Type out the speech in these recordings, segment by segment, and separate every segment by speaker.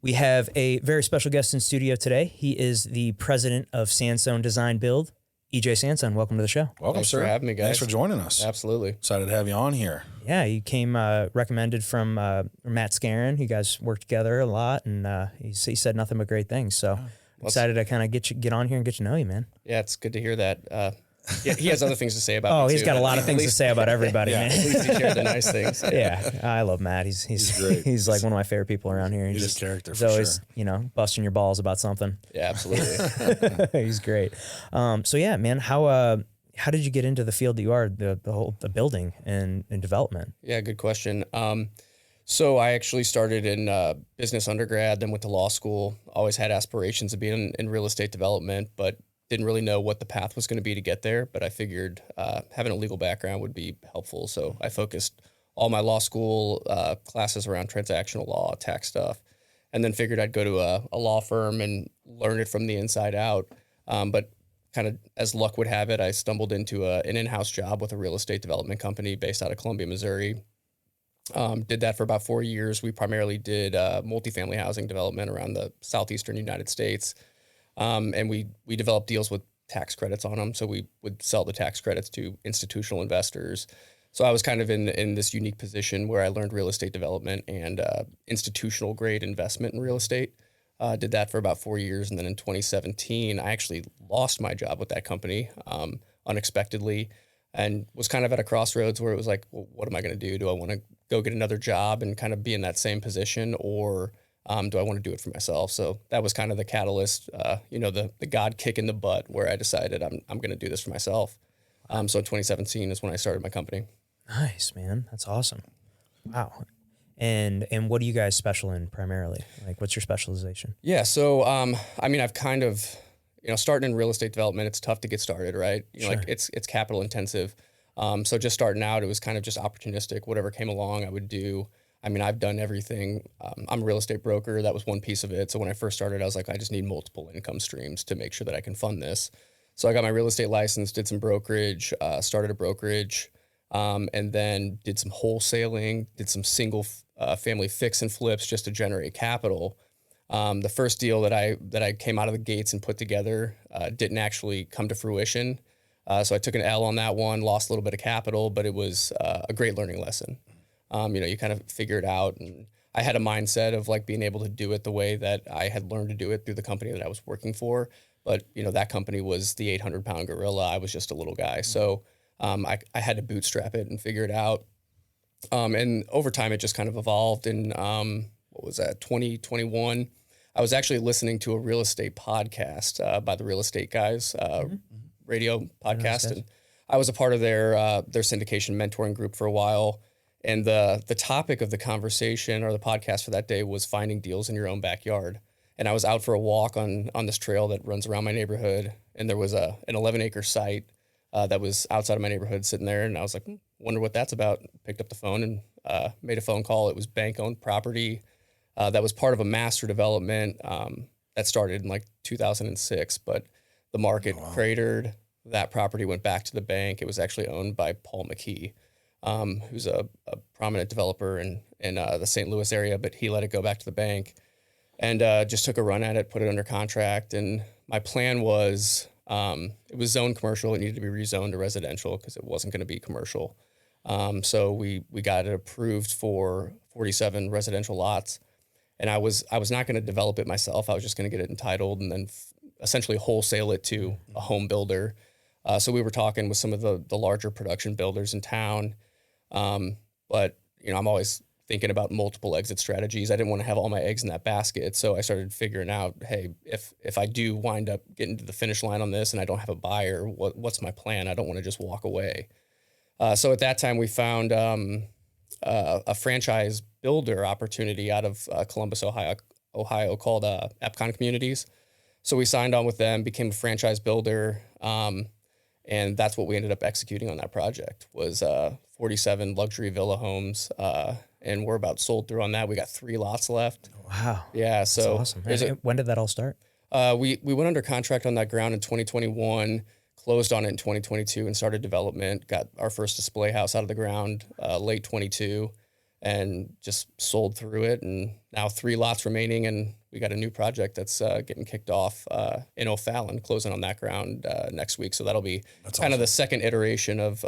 Speaker 1: We have a very special guest in studio today. He is the president of Sansone Design Build, EJ Sansone. Welcome to the show.
Speaker 2: Welcome,
Speaker 3: Thanks
Speaker 2: sir.
Speaker 3: for having me, guys.
Speaker 2: Thanks for joining us.
Speaker 3: Absolutely.
Speaker 2: Excited to have you on here.
Speaker 1: Yeah, you came recommended from Matt Scarron. You guys work together a lot, and he said nothing but great things. So excited to kind of get on here and get to know you, man.
Speaker 3: Yeah, it's good to hear that. Yeah, he has other things to say about me,
Speaker 1: Oh, he's
Speaker 3: too,
Speaker 1: got a lot of things to say about everybody, man.
Speaker 3: At least he shared the nice things.
Speaker 1: Yeah, I love Matt. He's
Speaker 2: great.
Speaker 1: He's like one of my favorite people around here.
Speaker 2: He's a character
Speaker 1: He's
Speaker 2: for
Speaker 1: always,
Speaker 2: sure.
Speaker 1: Busting your balls about something.
Speaker 3: Yeah, absolutely.
Speaker 1: He's great. So yeah, man, how did you get into the field that you are, the building and development?
Speaker 3: Yeah, good question. So I actually started in business undergrad, then went to law school. Always had aspirations of being in real estate development, but didn't really know what the path was going to be to get there. But I figured having a legal background would be helpful. So I focused all my law school classes around transactional law, tax stuff, and then figured I'd go to a law firm and learn it from the inside out. But kind of as luck would have it, I stumbled into an in-house job with a real estate development company based out of Columbia, Missouri. Did that for about 4 years. We primarily did multifamily housing development around the southeastern United States. And we developed deals with tax credits on them. So we would sell the tax credits to institutional investors. So I was kind of in this unique position where I learned real estate development and institutional grade investment in real estate. Did that for about 4 years. And then in 2017, I actually lost my job with that company unexpectedly and was kind of at a crossroads where it was like, well, what am I going to do? Do I want to go get another job and kind of be in that same position, or do I want to do it for myself? So that was kind of the catalyst, the God kick in the butt where I decided I'm going to do this for myself. So in 2017 is when I started my company.
Speaker 1: Nice, man. That's awesome. Wow. And what are you guys special in primarily? Like, what's your specialization?
Speaker 3: Yeah. So, I've kind of, starting in real estate development, it's tough to get started, right?
Speaker 1: Sure.
Speaker 3: Like it's capital intensive. So just starting out, it was kind of just opportunistic. Whatever came along, I would do. I've done everything. I'm a real estate broker. That was one piece of it. So when I first started, I was like, I just need multiple income streams to make sure that I can fund this. So I got my real estate license, did some brokerage, started a brokerage, and then did some wholesaling, did some single family fix and flips just to generate capital. The first deal that I came out of the gates and put together didn't actually come to fruition. So I took an L on that one, lost a little bit of capital, but it was a great learning lesson. You kind of figure it out. And I had a mindset of like being able to do it the way that I had learned to do it through the company that I was working for. But, that company was the 800-pound gorilla. I was just a little guy. So I had to bootstrap it and figure it out. And over time, it just kind of evolved. In, 2021, I was actually listening to a real estate podcast by the Real Estate Guys radio podcast. And I was a part of their syndication mentoring group for a while. And the topic of the conversation or the podcast for that day was finding deals in your own backyard. And I was out for a walk on this trail that runs around my neighborhood. And there was an 11-acre site that was outside of my neighborhood sitting there. And I was like, wonder what that's about. Picked up the phone and made a phone call. It was bank-owned property that was part of a master development that started in like 2006. But the market cratered. That property went back to the bank. It was actually owned by Paul McKee, who's a prominent developer in the St. Louis area, but he let it go back to the bank and just took a run at it, put it under contract. And my plan was, it was zoned commercial. It needed to be rezoned to residential because it wasn't going to be commercial. So we got it approved for 47 residential lots. And I was not going to develop it myself. I was just going to get it entitled and then essentially wholesale it to a home builder. So we were talking with some of the larger production builders in town. But, I'm always thinking about multiple exit strategies. I didn't want to have all my eggs in that basket. So I started figuring out, hey, if I do wind up getting to the finish line on this and I don't have a buyer, what's my plan? I don't want to just walk away. So at that time we found a franchise builder opportunity out of Columbus, Ohio called Epcon Communities. So we signed on with them, became a franchise builder. And that's what we ended up executing on that project was 47 luxury villa homes. And we're about sold through on that. We got 3 lots left.
Speaker 1: Wow.
Speaker 3: Yeah. So
Speaker 1: that's awesome. When did that all start?
Speaker 3: We went under contract on that ground in 2021, closed on it in 2022 and started development, got our first display house out of the ground late 22. and just sold through it. And now 3 lots remaining, and we got a new project that's getting kicked off in O'Fallon, closing on that ground next week. So that'll be kind of the second iteration of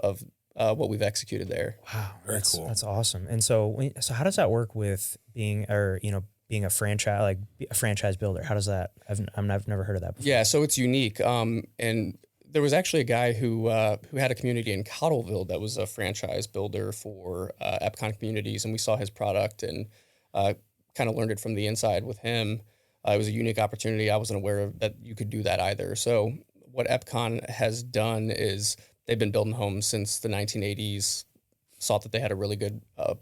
Speaker 3: what we've executed there.
Speaker 1: Wow,
Speaker 2: Very cool.
Speaker 1: That's awesome. And so, so how does that work with being a franchise, like a franchise builder? How does that? I've never heard of that before.
Speaker 3: Yeah, so it's unique. And there was actually a guy who had a community in Cottleville that was a franchise builder for Epcon communities, and we saw his product and kind of learned it from the inside with him. It was a unique opportunity. I wasn't aware of that you could do that either. So what Epcon has done is they've been building homes since the 1980s, saw that they had a really good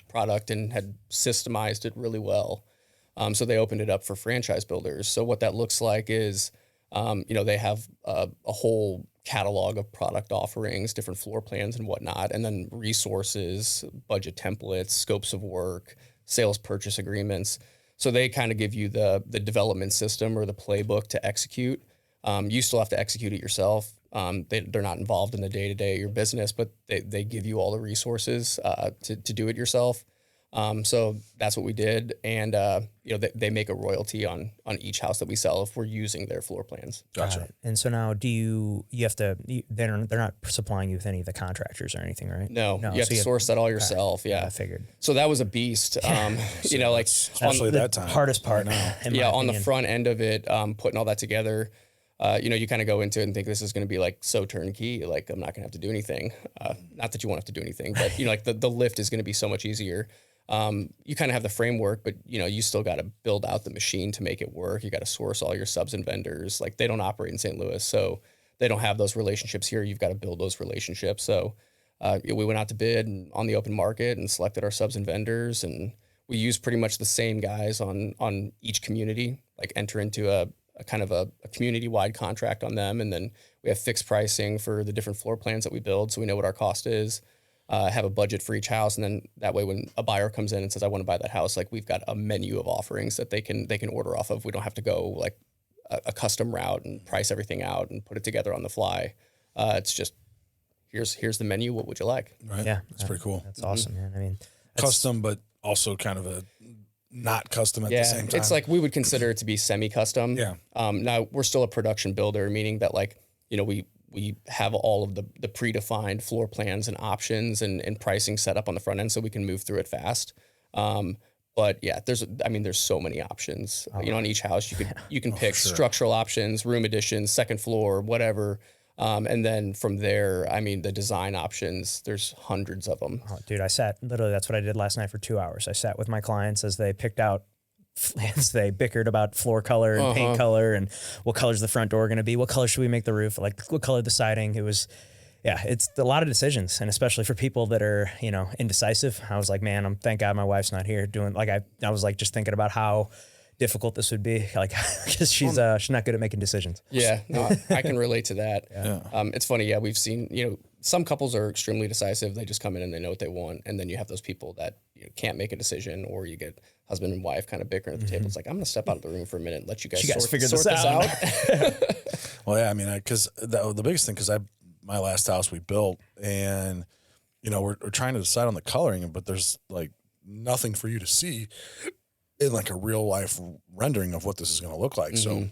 Speaker 3: product and had systemized it really well. So they opened it up for franchise builders. So what that looks like is, they have a whole catalog of product offerings, different floor plans and whatnot, and then resources, budget templates, scopes of work, sales purchase agreements. So they kind of give you the development system or the playbook to execute. You still have to execute it yourself. They're not involved in the day-to-day of your business, but they give you all the resources to do it yourself. So that's what we did. And, they make a royalty on each house that we sell if we're using their floor plans.
Speaker 1: Gotcha. And so now you have to, they're not supplying you with any of the contractors or anything, right?
Speaker 3: No, you have to source that all yourself. Okay. Yeah.
Speaker 1: I figured.
Speaker 3: So that was a beast.
Speaker 2: Especially that time.
Speaker 1: Hardest part.
Speaker 3: On the front end of it, putting all that together, you kind of go into it and think this is going to be like so turnkey, like I'm not going to have to do anything. Not that you won't have to do anything, but like the lift is going to be so much easier. You kind of have the framework, but you still got to build out the machine to make it work. You got to source all your subs and vendors. Like they don't operate in St. Louis, so they don't have those relationships here. You've got to build those relationships. So we went out to bid on the open market and selected our subs and vendors, and we used pretty much the same guys on each community. Like enter into a kind of a community-wide contract on them, and then we have fixed pricing for the different floor plans that we build, so we know what our cost is. Have a budget for each house, and then that way when a buyer comes in and says, I want to buy that house, like we've got a menu of offerings that they can order off of. We don't have to go like a custom route and price everything out and put it together on the fly. It's just, here's the menu. What would you like?
Speaker 2: Right.
Speaker 1: Yeah.
Speaker 2: That's pretty cool.
Speaker 1: That's awesome, man. I mean,
Speaker 2: custom, but also kind of a not custom at the same time.
Speaker 3: It's like we would consider it to be semi-custom.
Speaker 2: Yeah.
Speaker 3: Now we're still a production builder, meaning that we have all of the predefined floor plans and options and pricing set up on the front end so we can move through it fast. But yeah, there's so many options. On each house you can pick structural options, room additions, second floor, whatever. And then from there, the design options, there's hundreds of them.
Speaker 1: Oh, dude, that's what I did last night for 2 hours. I sat with my clients as they picked out, as they bickered about floor color and paint color and what color's the front door going to be, what color should we make the roof, like what color the siding. It's a lot of decisions, and especially for people that are, indecisive. I was like, man, thank God my wife's not here doing, like, I was like just thinking about how difficult this would be, like, because she's not good at making decisions.
Speaker 3: Yeah, no, I can relate to that.
Speaker 2: Yeah.
Speaker 3: It's funny. Yeah, we've seen, some couples are extremely decisive. They just come in and they know what they want. And then you have those people that can't make a decision, or you get husband and wife kind of bickering at the table. It's like, I'm going to step out of the room for a minute and let you guys figure this out.
Speaker 2: Well, yeah, because the biggest thing, because my last house we built, and, we're trying to decide on the coloring, but there's like nothing for you to see in like a real life rendering of what this is going to look like. Mm-hmm.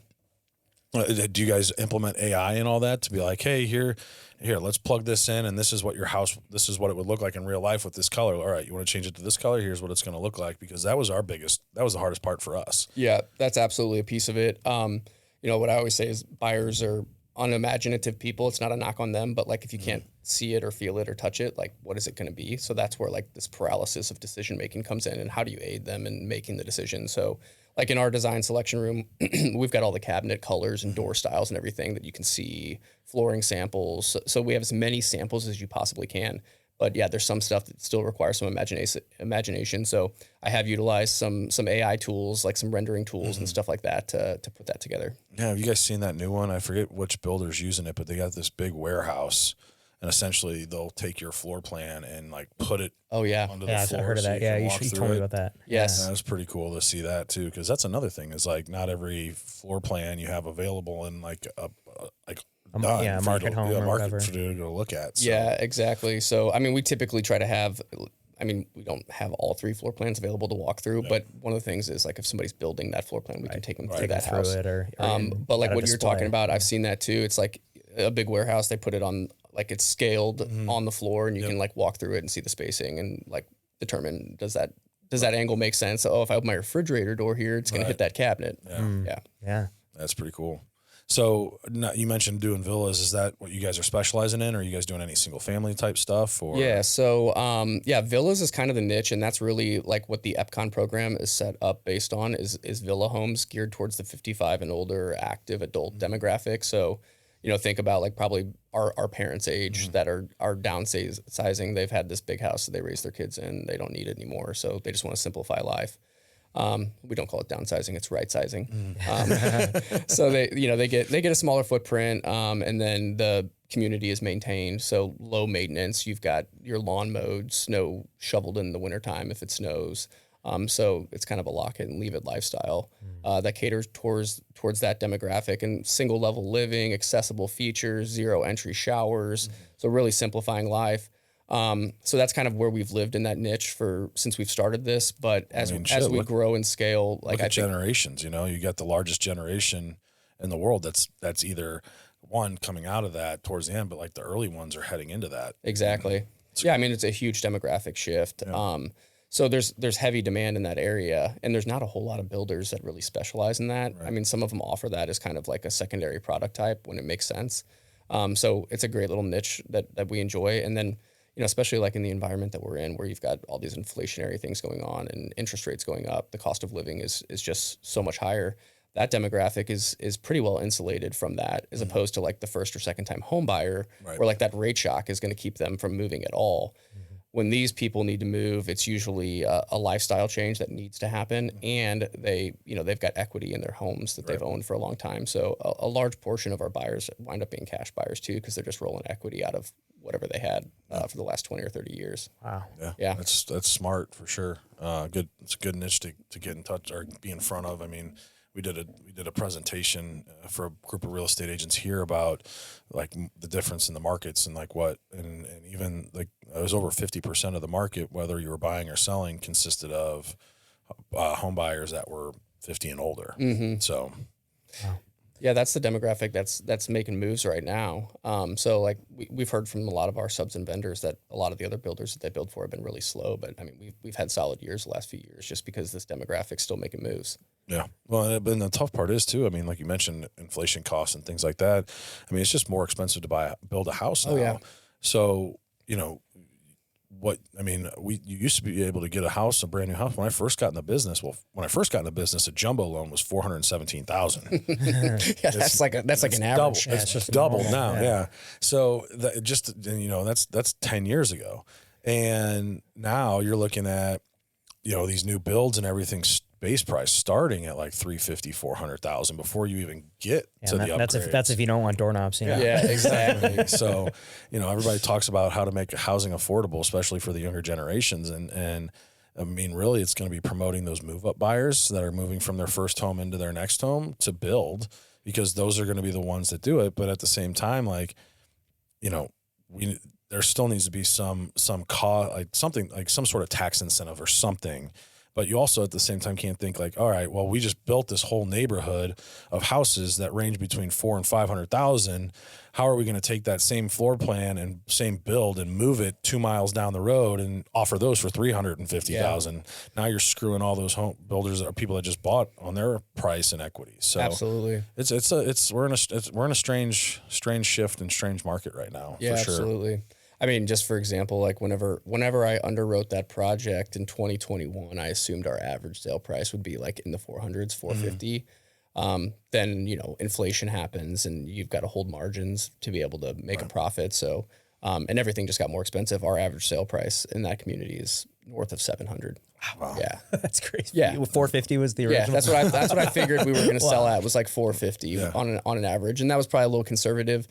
Speaker 2: So do you guys implement AI and all that to be like, hey, here, let's plug this in, and this is what it would look like in real life with this color. All right, you want to change it to this color? Here's what it's going to look like, because that was the hardest part for us.
Speaker 3: Yeah, that's absolutely a piece of it. What I always say is buyers are unimaginative people. It's not a knock on them, but like if you can't see it or feel it or touch it, like what is it going to be? So that's where like this paralysis of decision making comes in, and how do you aid them in making the decision? So like in our design selection room, we've got all the cabinet colors and door styles and everything that you can see, flooring samples. So we have as many samples as you possibly can. But yeah, there's some stuff that still requires some imagination. So I have utilized some AI tools, like some rendering tools and stuff like that to put that together.
Speaker 2: Yeah, have you guys seen that new one? I forget which builder's using it, but they got this big warehouse, and essentially they'll take your floor plan and like put it onto the floor.
Speaker 1: I heard of that. Yeah, you told me about that.
Speaker 3: Yes.
Speaker 2: Yeah, that was pretty cool to see that too, because that's another thing is like not every floor plan you have available in like a market home or
Speaker 1: whatever
Speaker 2: for you to go look at. So.
Speaker 3: Yeah, exactly. So, we typically try to have, I mean, we don't have all 3 floor plans available to walk through, but one of the things is like if somebody's building that floor plan, we can take them through that house.
Speaker 1: It or
Speaker 3: but like what you're talking about, I've seen that too. It's like a big warehouse. They put it on, like it's scaled on the floor, and you can like walk through it and see the spacing and like determine, does that angle make sense? Oh, if I open my refrigerator door here, it's going to hit that cabinet.
Speaker 1: Yeah.
Speaker 2: That's pretty cool. So you mentioned doing villas. Is that what you guys are specializing in? Or are you guys doing any single family type stuff? Or?
Speaker 3: Yeah. So, villas is kind of the niche, and that's really like what the EPCON program is set up based on is villa homes geared towards the 55 and older active adult demographic. So, think about like probably our parents' age that are downsizing. They've had this big house that they raise their kids in. They don't need it anymore. So they just want to simplify life. We don't call it downsizing; it's right sizing. So they get a smaller footprint, and then the community is maintained. So low maintenance. You've got your lawn mowed, snow shoveled in the wintertime if it snows. So it's kind of a lock it and leave it lifestyle that caters towards that demographic, and single level living, accessible features, 0 entry showers. So really simplifying life. So that's kind of where we've lived in that niche since we've started this. But as we grow and scale, like
Speaker 2: generations, you got the largest generation in the world. That's either one coming out of that towards the end, but like the early ones are heading into that.
Speaker 3: Exactly. Yeah. I mean, it's a huge demographic shift. Yeah. So there's heavy demand in that area, and there's not a whole lot of builders that really specialize in that. Right. I mean, some of them offer that as kind of like a secondary product type when it makes sense. So it's a great little niche that we enjoy. And then, especially like in the environment that we're in, where you've got all these inflationary things going on and interest rates going up, the cost of living is just so much higher. That demographic is pretty well insulated from that, as opposed to like the first or second time home buyer, where like that rate shock is going to keep them from moving at all. When these people need to move, it's usually a lifestyle change that needs to happen, and they've got equity in their homes that they've owned for a long time. So a large portion of our buyers wind up being cash buyers too, because they're just rolling equity out of whatever they had for the last 20 or 30 years.
Speaker 1: Wow.
Speaker 2: Yeah. That's smart for sure. It's a good niche to get in touch or be in front of. I mean, we did a presentation for a group of real estate agents here about like the difference in the markets and like and even like it was over 50% of the market, whether you were buying or selling, consisted of home buyers that were 50 and older. So,
Speaker 3: yeah, that's the demographic that's making moves right now. So like we've heard from a lot of our subs and vendors that a lot of the other builders that they build for have been really slow, but I mean we've had solid years the last few years just because this demographic's still making moves.
Speaker 2: Yeah. Well, and the tough part is too, I mean, like you mentioned, inflation costs and things like that. I mean, it's just more expensive to build a house now.
Speaker 3: Oh, yeah.
Speaker 2: So, you used to be able to get a brand new house. When I first got in the business, a jumbo loan was $417,000.
Speaker 3: Yeah, that's like an average.
Speaker 2: It's just doubled now. Yeah. So that's 10 years ago. And now you're looking at, these new builds and everything's base price starting at like $350,000-$400,000 before you even get to the upgrades.
Speaker 1: That's if you don't want doorknobs.
Speaker 3: Yeah, exactly.
Speaker 2: So, everybody talks about how to make housing affordable, especially for the younger generations. And I mean, really, it's going to be promoting those move-up buyers that are moving from their first home into their next home to build, because those are going to be the ones that do it. But at the same time, like, there still needs to be some cost, like something like some sort of tax incentive or something. But you also at the same time can't think like, all right, well, we just built this whole neighborhood of houses that range between $400,000 and $500,000. How are we going to take that same floor plan and same build and move it 2 miles down the road and offer those for $350,000? Yeah. Now you're screwing all those home builders or people that just bought on their price and equity. So
Speaker 3: absolutely,
Speaker 2: we're in a strange shift and strange market right now.
Speaker 3: Yeah, for sure. Absolutely. I mean, just for example, like whenever I underwrote that project in 2021, I assumed our average sale price would be like in the 400s, 450. Then, inflation happens and you've got to hold margins to be able to make a profit. So, and everything just got more expensive. Our average sale price in that community is north of 700.
Speaker 1: Wow.
Speaker 3: Yeah.
Speaker 1: That's crazy.
Speaker 3: Yeah.
Speaker 1: 450 was the original.
Speaker 3: Yeah. That's what I figured we were going to sell at, was like 450 on an average. And that was probably a little conservative.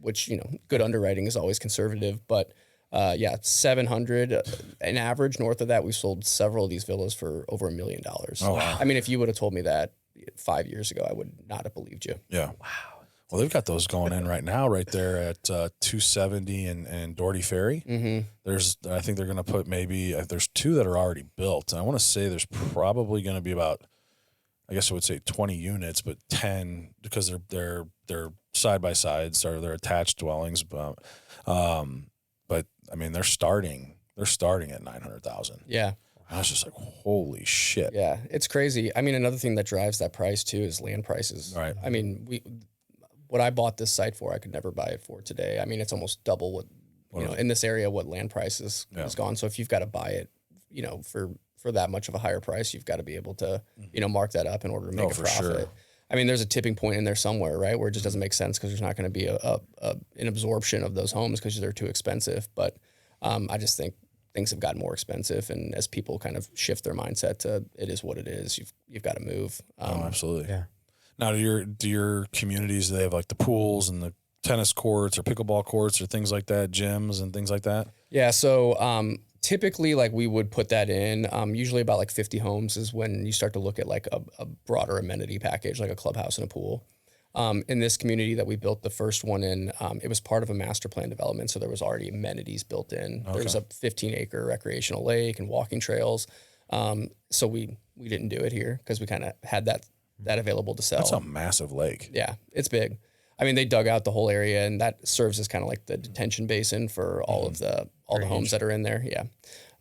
Speaker 3: Which, good underwriting is always conservative, but, 700 an average. North of that, we sold several of these villas for over $1 million. Oh, wow. I mean, if you would have told me that 5 years ago, I would not have believed you.
Speaker 2: Yeah.
Speaker 1: Wow.
Speaker 2: Well, they've got those going in right now, right there at 270 and Doherty Ferry. Mm-hmm. I think they're going to put there's 2 that are already built, and I want to say there's probably going to be about, I guess I would say 20 units, but 10 because they're side by sides or they're attached dwellings. But I mean they're starting at 900,000.
Speaker 3: Yeah.
Speaker 2: I was just like, holy shit.
Speaker 3: Yeah, it's crazy. I mean, another thing that drives that price too is land prices.
Speaker 2: Right.
Speaker 3: I mean, what I bought this site for, I could never buy it for today. I mean, it's almost double what in this area what land prices has gone. So if you've got to buy it, for that much of a higher price, you've got to be able to, mark that up in order to make a profit. Sure. I mean, there's a tipping point in there somewhere, right, where it just doesn't make sense because there's not going to be an absorption of those homes because they're too expensive. But I just think things have gotten more expensive, and as people kind of shift their mindset to it is what it is, you've got to move.
Speaker 2: Absolutely.
Speaker 1: Yeah.
Speaker 2: Now, do your communities, do they have like the pools and the tennis courts or pickleball courts or things like that, gyms and things like that?
Speaker 3: Yeah. So typically, like we would put that in. Usually, about like 50 homes is when you start to look at like a broader amenity package, like a clubhouse and a pool. In this community that we built the first one in, it was part of a master plan development, so there was already amenities built in. Okay. There was a 15-acre recreational lake and walking trails. So we didn't do it here because we kind of had that available to sell.
Speaker 2: That's a massive lake.
Speaker 3: Yeah, it's big. I mean, they dug out the whole area, and that serves as kind of like the detention basin for all the homes that are in there. Yeah.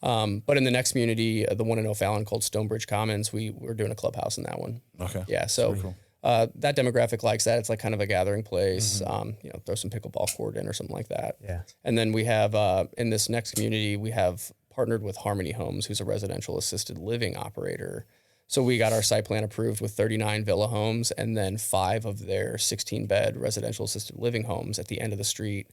Speaker 3: But in the next community, the one in O'Fallon called Stonebridge Commons, we're doing a clubhouse in that one.
Speaker 2: Okay.
Speaker 3: Yeah. So cool. That demographic likes that. It's like kind of a gathering place. Throw some pickleball court in or something like that.
Speaker 1: Yeah.
Speaker 3: And then we have in this next community, we have partnered with Harmony Homes, who's a residential assisted living operator. So we got our site plan approved with 39 villa homes and then 5 of their 16-bed residential assisted living homes at the end of the street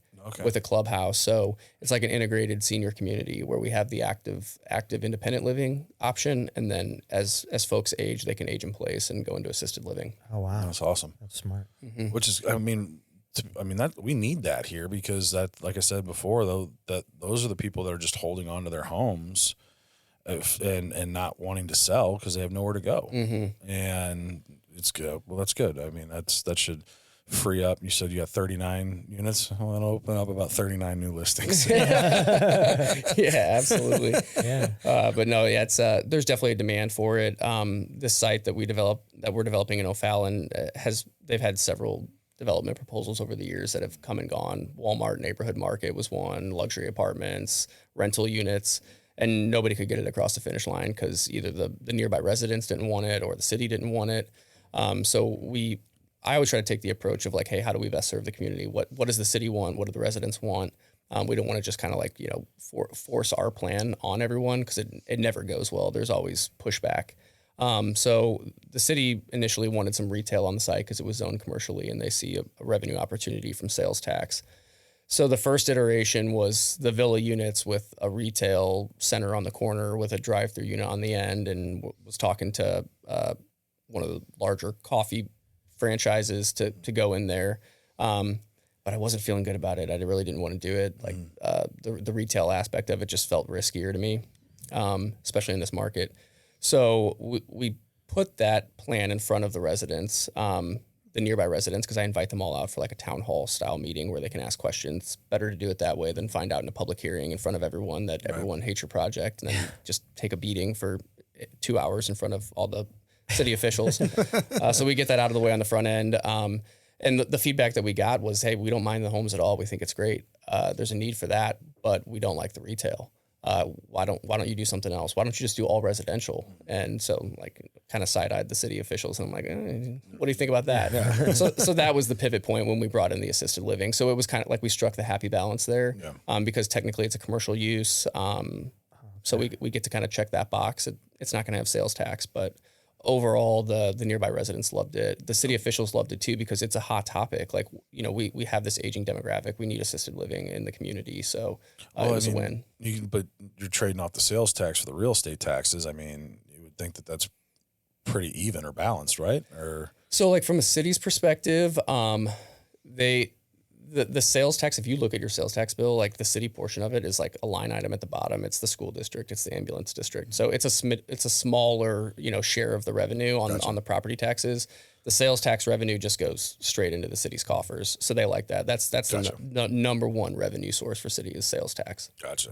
Speaker 3: with a clubhouse. So it's like an integrated senior community where we have the active independent living option, and then as folks age, they can age in place and go into assisted living.
Speaker 1: Oh wow,
Speaker 2: that's awesome.
Speaker 1: That's smart.
Speaker 2: Mm-hmm. Which is, I mean that we need that here because that, like I said before, though, that those are the people that are just holding on to their homes. And not wanting to sell because they have nowhere to go, and it's good. Well, that's good. I mean, that should free up. You said you got 39 units. Well, that'll open up about 39 new listings.
Speaker 3: Yeah, absolutely.
Speaker 1: Yeah.
Speaker 3: But no, yeah, it's there's definitely a demand for it. This site that we're developing in O'Fallon they've had several development proposals over the years that have come and gone. Walmart Neighborhood Market was one, luxury apartments, rental units. And nobody could get it across the finish line because either the nearby residents didn't want it or the city didn't want it. So I always try to take the approach of like, hey, how do we best serve the community? What does the city want? What do the residents want? We don't want to just kind of like, force our plan on everyone because it never goes well. There's always pushback. So the city initially wanted some retail on the site because it was zoned commercially and they see a revenue opportunity from sales tax. So the first iteration was the villa units with a retail center on the corner with a drive-through unit on the end, and was talking to one of the larger coffee franchises to go in there. But I wasn't feeling good about it. I really didn't want to do it. Like the retail aspect of it just felt riskier to me, especially in this market. So we put that plan in front of the residents, the nearby residents, because I invite them all out for like a town hall style meeting where they can ask questions. Better to do it that way than find out in a public hearing in front of everyone that everyone hates your project and then just take a beating for 2 hours in front of all the city officials. So we get that out of the way on the front end. And the feedback that we got was, hey, we don't mind the homes at all. We think it's great. There's a need for that, but we don't like the retail. Why don't you do something else? Why don't you just do all residential? And so like kind of side-eyed the city officials and I'm like, what do you think about that? Yeah. So that was the pivot point when we brought in the assisted living. So it was kind of like we struck the happy balance there, because technically it's a commercial use. So we get to kind of check that box. It's not going to have sales tax, but overall the nearby residents loved it. The city officials loved it too, because it's a hot topic. Like, we have this aging demographic. We need assisted living in the community. So it was a win.
Speaker 2: But you're trading off the sales tax for the real estate taxes. I mean, you would think that that's pretty even or balanced, right?
Speaker 3: So like from a city's perspective, the sales tax, if you look at your sales tax bill, like the city portion of it is like a line item at the bottom. It's the school district, it's the ambulance district. So it's a smaller, share of the revenue on the property taxes. The sales tax revenue just goes straight into the city's coffers. So they like that. That's
Speaker 2: Gotcha.
Speaker 3: the number one revenue source for city is sales tax.
Speaker 2: Gotcha.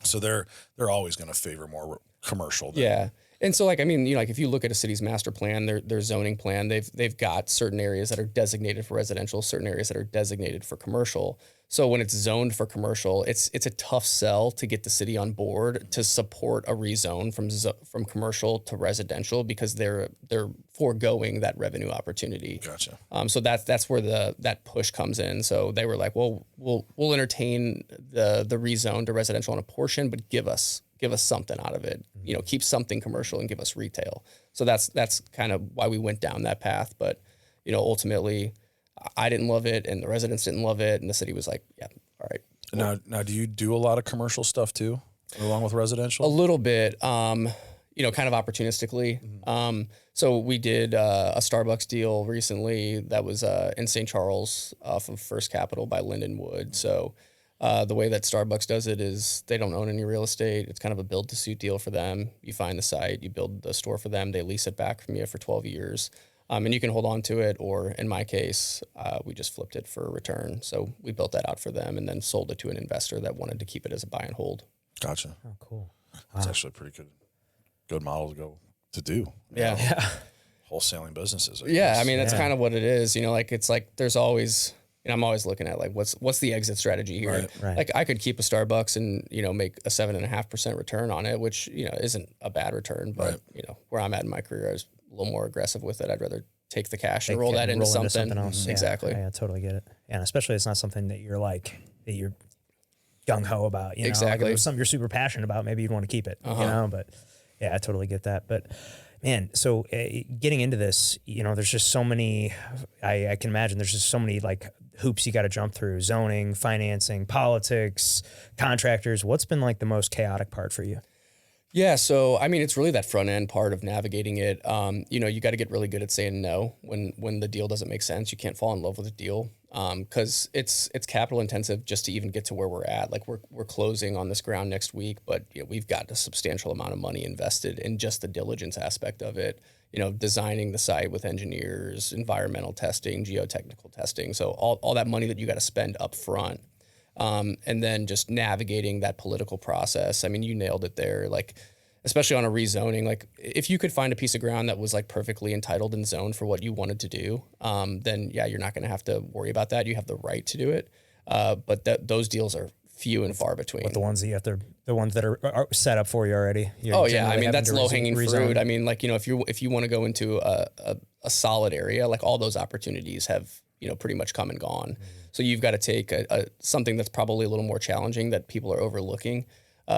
Speaker 2: So they're always going to favor more commercial.
Speaker 3: Yeah. And so, like, I mean, like if you look at a city's master plan, their zoning plan, they've got certain areas that are designated for residential, certain areas that are designated for commercial. So when it's zoned for commercial, it's a tough sell to get the city on board to support a rezone from commercial to residential because they're foregoing that revenue opportunity.
Speaker 2: Gotcha.
Speaker 3: So that's where that push comes in. So they were like, well, we'll entertain the rezone to residential on a portion, but give us something out of it. Keep something commercial and give us retail. So that's kind of why we went down that path. But ultimately, I didn't love it, and the residents didn't love it, and the city was like, "Yeah, all right."
Speaker 2: Now, do you do a lot of commercial stuff too, along with residential?
Speaker 3: A little bit, kind of opportunistically.
Speaker 2: Mm-hmm.
Speaker 3: So we did a Starbucks deal recently that was in St. Charles off of First Capital by Lindenwood. So the way that Starbucks does it is they don't own any real estate. It's kind of a build-to-suit deal for them. You find the site, you build the store for them, they lease it back from you for 12 years. And you can hold on to it, or in my case, we just flipped it for a return. So we built that out for them and then sold it to an investor that wanted to keep it as a buy and hold.
Speaker 2: Gotcha.
Speaker 1: Oh, cool.
Speaker 2: That's actually a pretty good model to do.
Speaker 3: Yeah.
Speaker 2: Wholesaling businesses.
Speaker 3: Yeah. I mean, that's kind of what it is. It's like there's always, I'm always looking at like, what's the exit strategy here?
Speaker 1: Right.
Speaker 3: Like I could keep a Starbucks and, make a 7.5% return on it, which, isn't a bad return, but where I'm at in my career, I was a little more aggressive with it. I'd rather take the cash and roll that into something
Speaker 1: else.
Speaker 3: Exactly.
Speaker 1: Yeah, I totally get it. Yeah, and especially it's not something that you're gung ho about.
Speaker 3: Exactly.
Speaker 1: Like if it was something you're super passionate about, maybe you'd want to keep it. But yeah, I totally get that. But man, so getting into this, there's just so many. I can imagine there's just so many like hoops you got to jump through: zoning, financing, politics, contractors. What's been like the most chaotic part for you?
Speaker 3: Yeah. So, I mean, it's really that front end part of navigating it. You got to get really good at saying no when the deal doesn't make sense. You can't fall in love with a deal because it's capital intensive just to even get to where we're at. Like we're closing on this ground next week, but we've got a substantial amount of money invested in just the diligence aspect of it. Designing the site with engineers, environmental testing, geotechnical testing. So all that money that you got to spend up front. And then just navigating that political process. I mean, you nailed it there. Like, especially on a rezoning, like if you could find a piece of ground that was like perfectly entitled and zoned for what you wanted to do, then yeah, you're not going to have to worry about that. You have the right to do it. But those deals are few and far between.
Speaker 1: With the ones that you have to, the ones that are set up for you already.
Speaker 3: I mean, that's low hanging fruit. I mean, like, if you want to go into a solid area, like all those opportunities have, pretty much come and gone. So you've got to take something that's probably a little more challenging that people are overlooking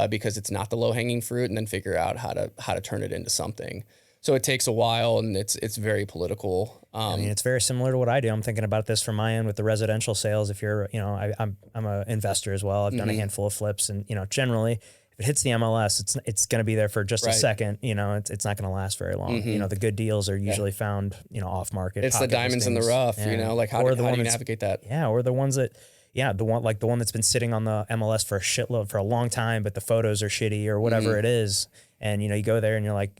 Speaker 3: because it's not the low hanging fruit, and then figure out how to turn it into something. So it takes a while, and it's very political.
Speaker 1: I mean, it's very similar to what I do. I'm thinking about this from my end with the residential sales. If you're, I'm an investor as well. I've done a handful of flips, and generally, if it hits the MLS, it's going to be there for just a second. It's not going to last very long. The good deals are usually found, off market.
Speaker 3: It's the diamonds in the rough. Like how do you navigate that?
Speaker 1: Yeah, or the ones that. Yeah, the one that's been sitting on the MLS for a long time, but the photos are shitty or whatever it is, and you go there and you're like,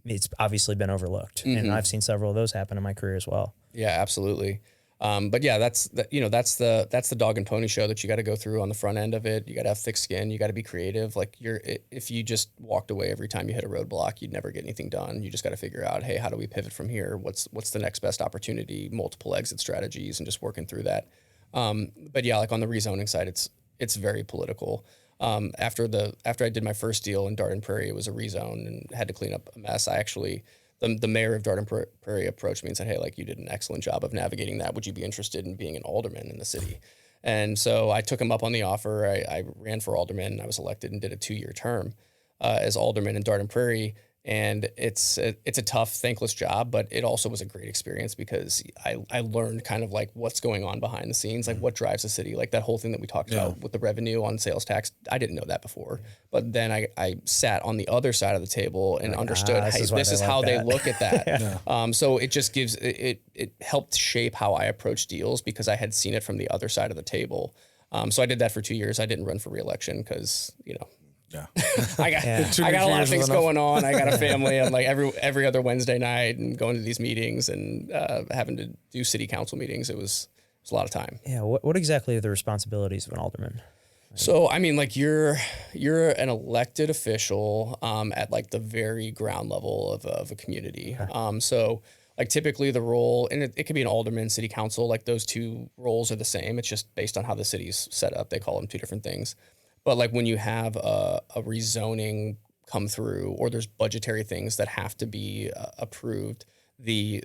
Speaker 1: it's obviously been overlooked, and I've seen several of those happen in my career as well.
Speaker 3: Yeah, absolutely. But yeah, that's the dog and pony show that you got to go through on the front end of it. You got to have thick skin. You got to be creative. Like if you just walked away every time you hit a roadblock, you'd never get anything done. You just got to figure out, hey, how do we pivot from here? What's the next best opportunity? Multiple exit strategies, and just working through that. But yeah, like on the rezoning side, it's very political. After I did my first deal in Darden Prairie, it was a rezone and had to clean up a mess. The mayor of Darden Prairie approached me and said, hey, like, you did an excellent job of navigating that. Would you be interested in being an alderman in the city? And so I took him up on the offer. I ran for alderman, and I was elected and did a 2-year term as alderman in Darden Prairie. And it's a tough, thankless job, but it also was a great experience because I learned kind of like what's going on behind the scenes, like what drives the city, like that whole thing that we talked about with the revenue on sales tax. I didn't know that before, but then I sat on the other side of the table and understood, hey, this is how they look at that. So it just gives, it helped shape how I approach deals because I had seen it from the other side of the table. So I did that for 2 years. I didn't run for reelection because,
Speaker 2: Yeah.
Speaker 3: I got a lot of things going on. I got a family. I'm like every other Wednesday night and going to these meetings and having to do city council meetings. It was a lot of time.
Speaker 1: Yeah. What exactly are the responsibilities of an alderman?
Speaker 3: So, I mean, like you're an elected official at like the very ground level of a community. Okay. So like typically the role, and it could be an alderman, city council, like those two roles are the same. It's just based on how the city's set up. They call them two different things. But like when you have a rezoning come through, or there's budgetary things that have to be approved, the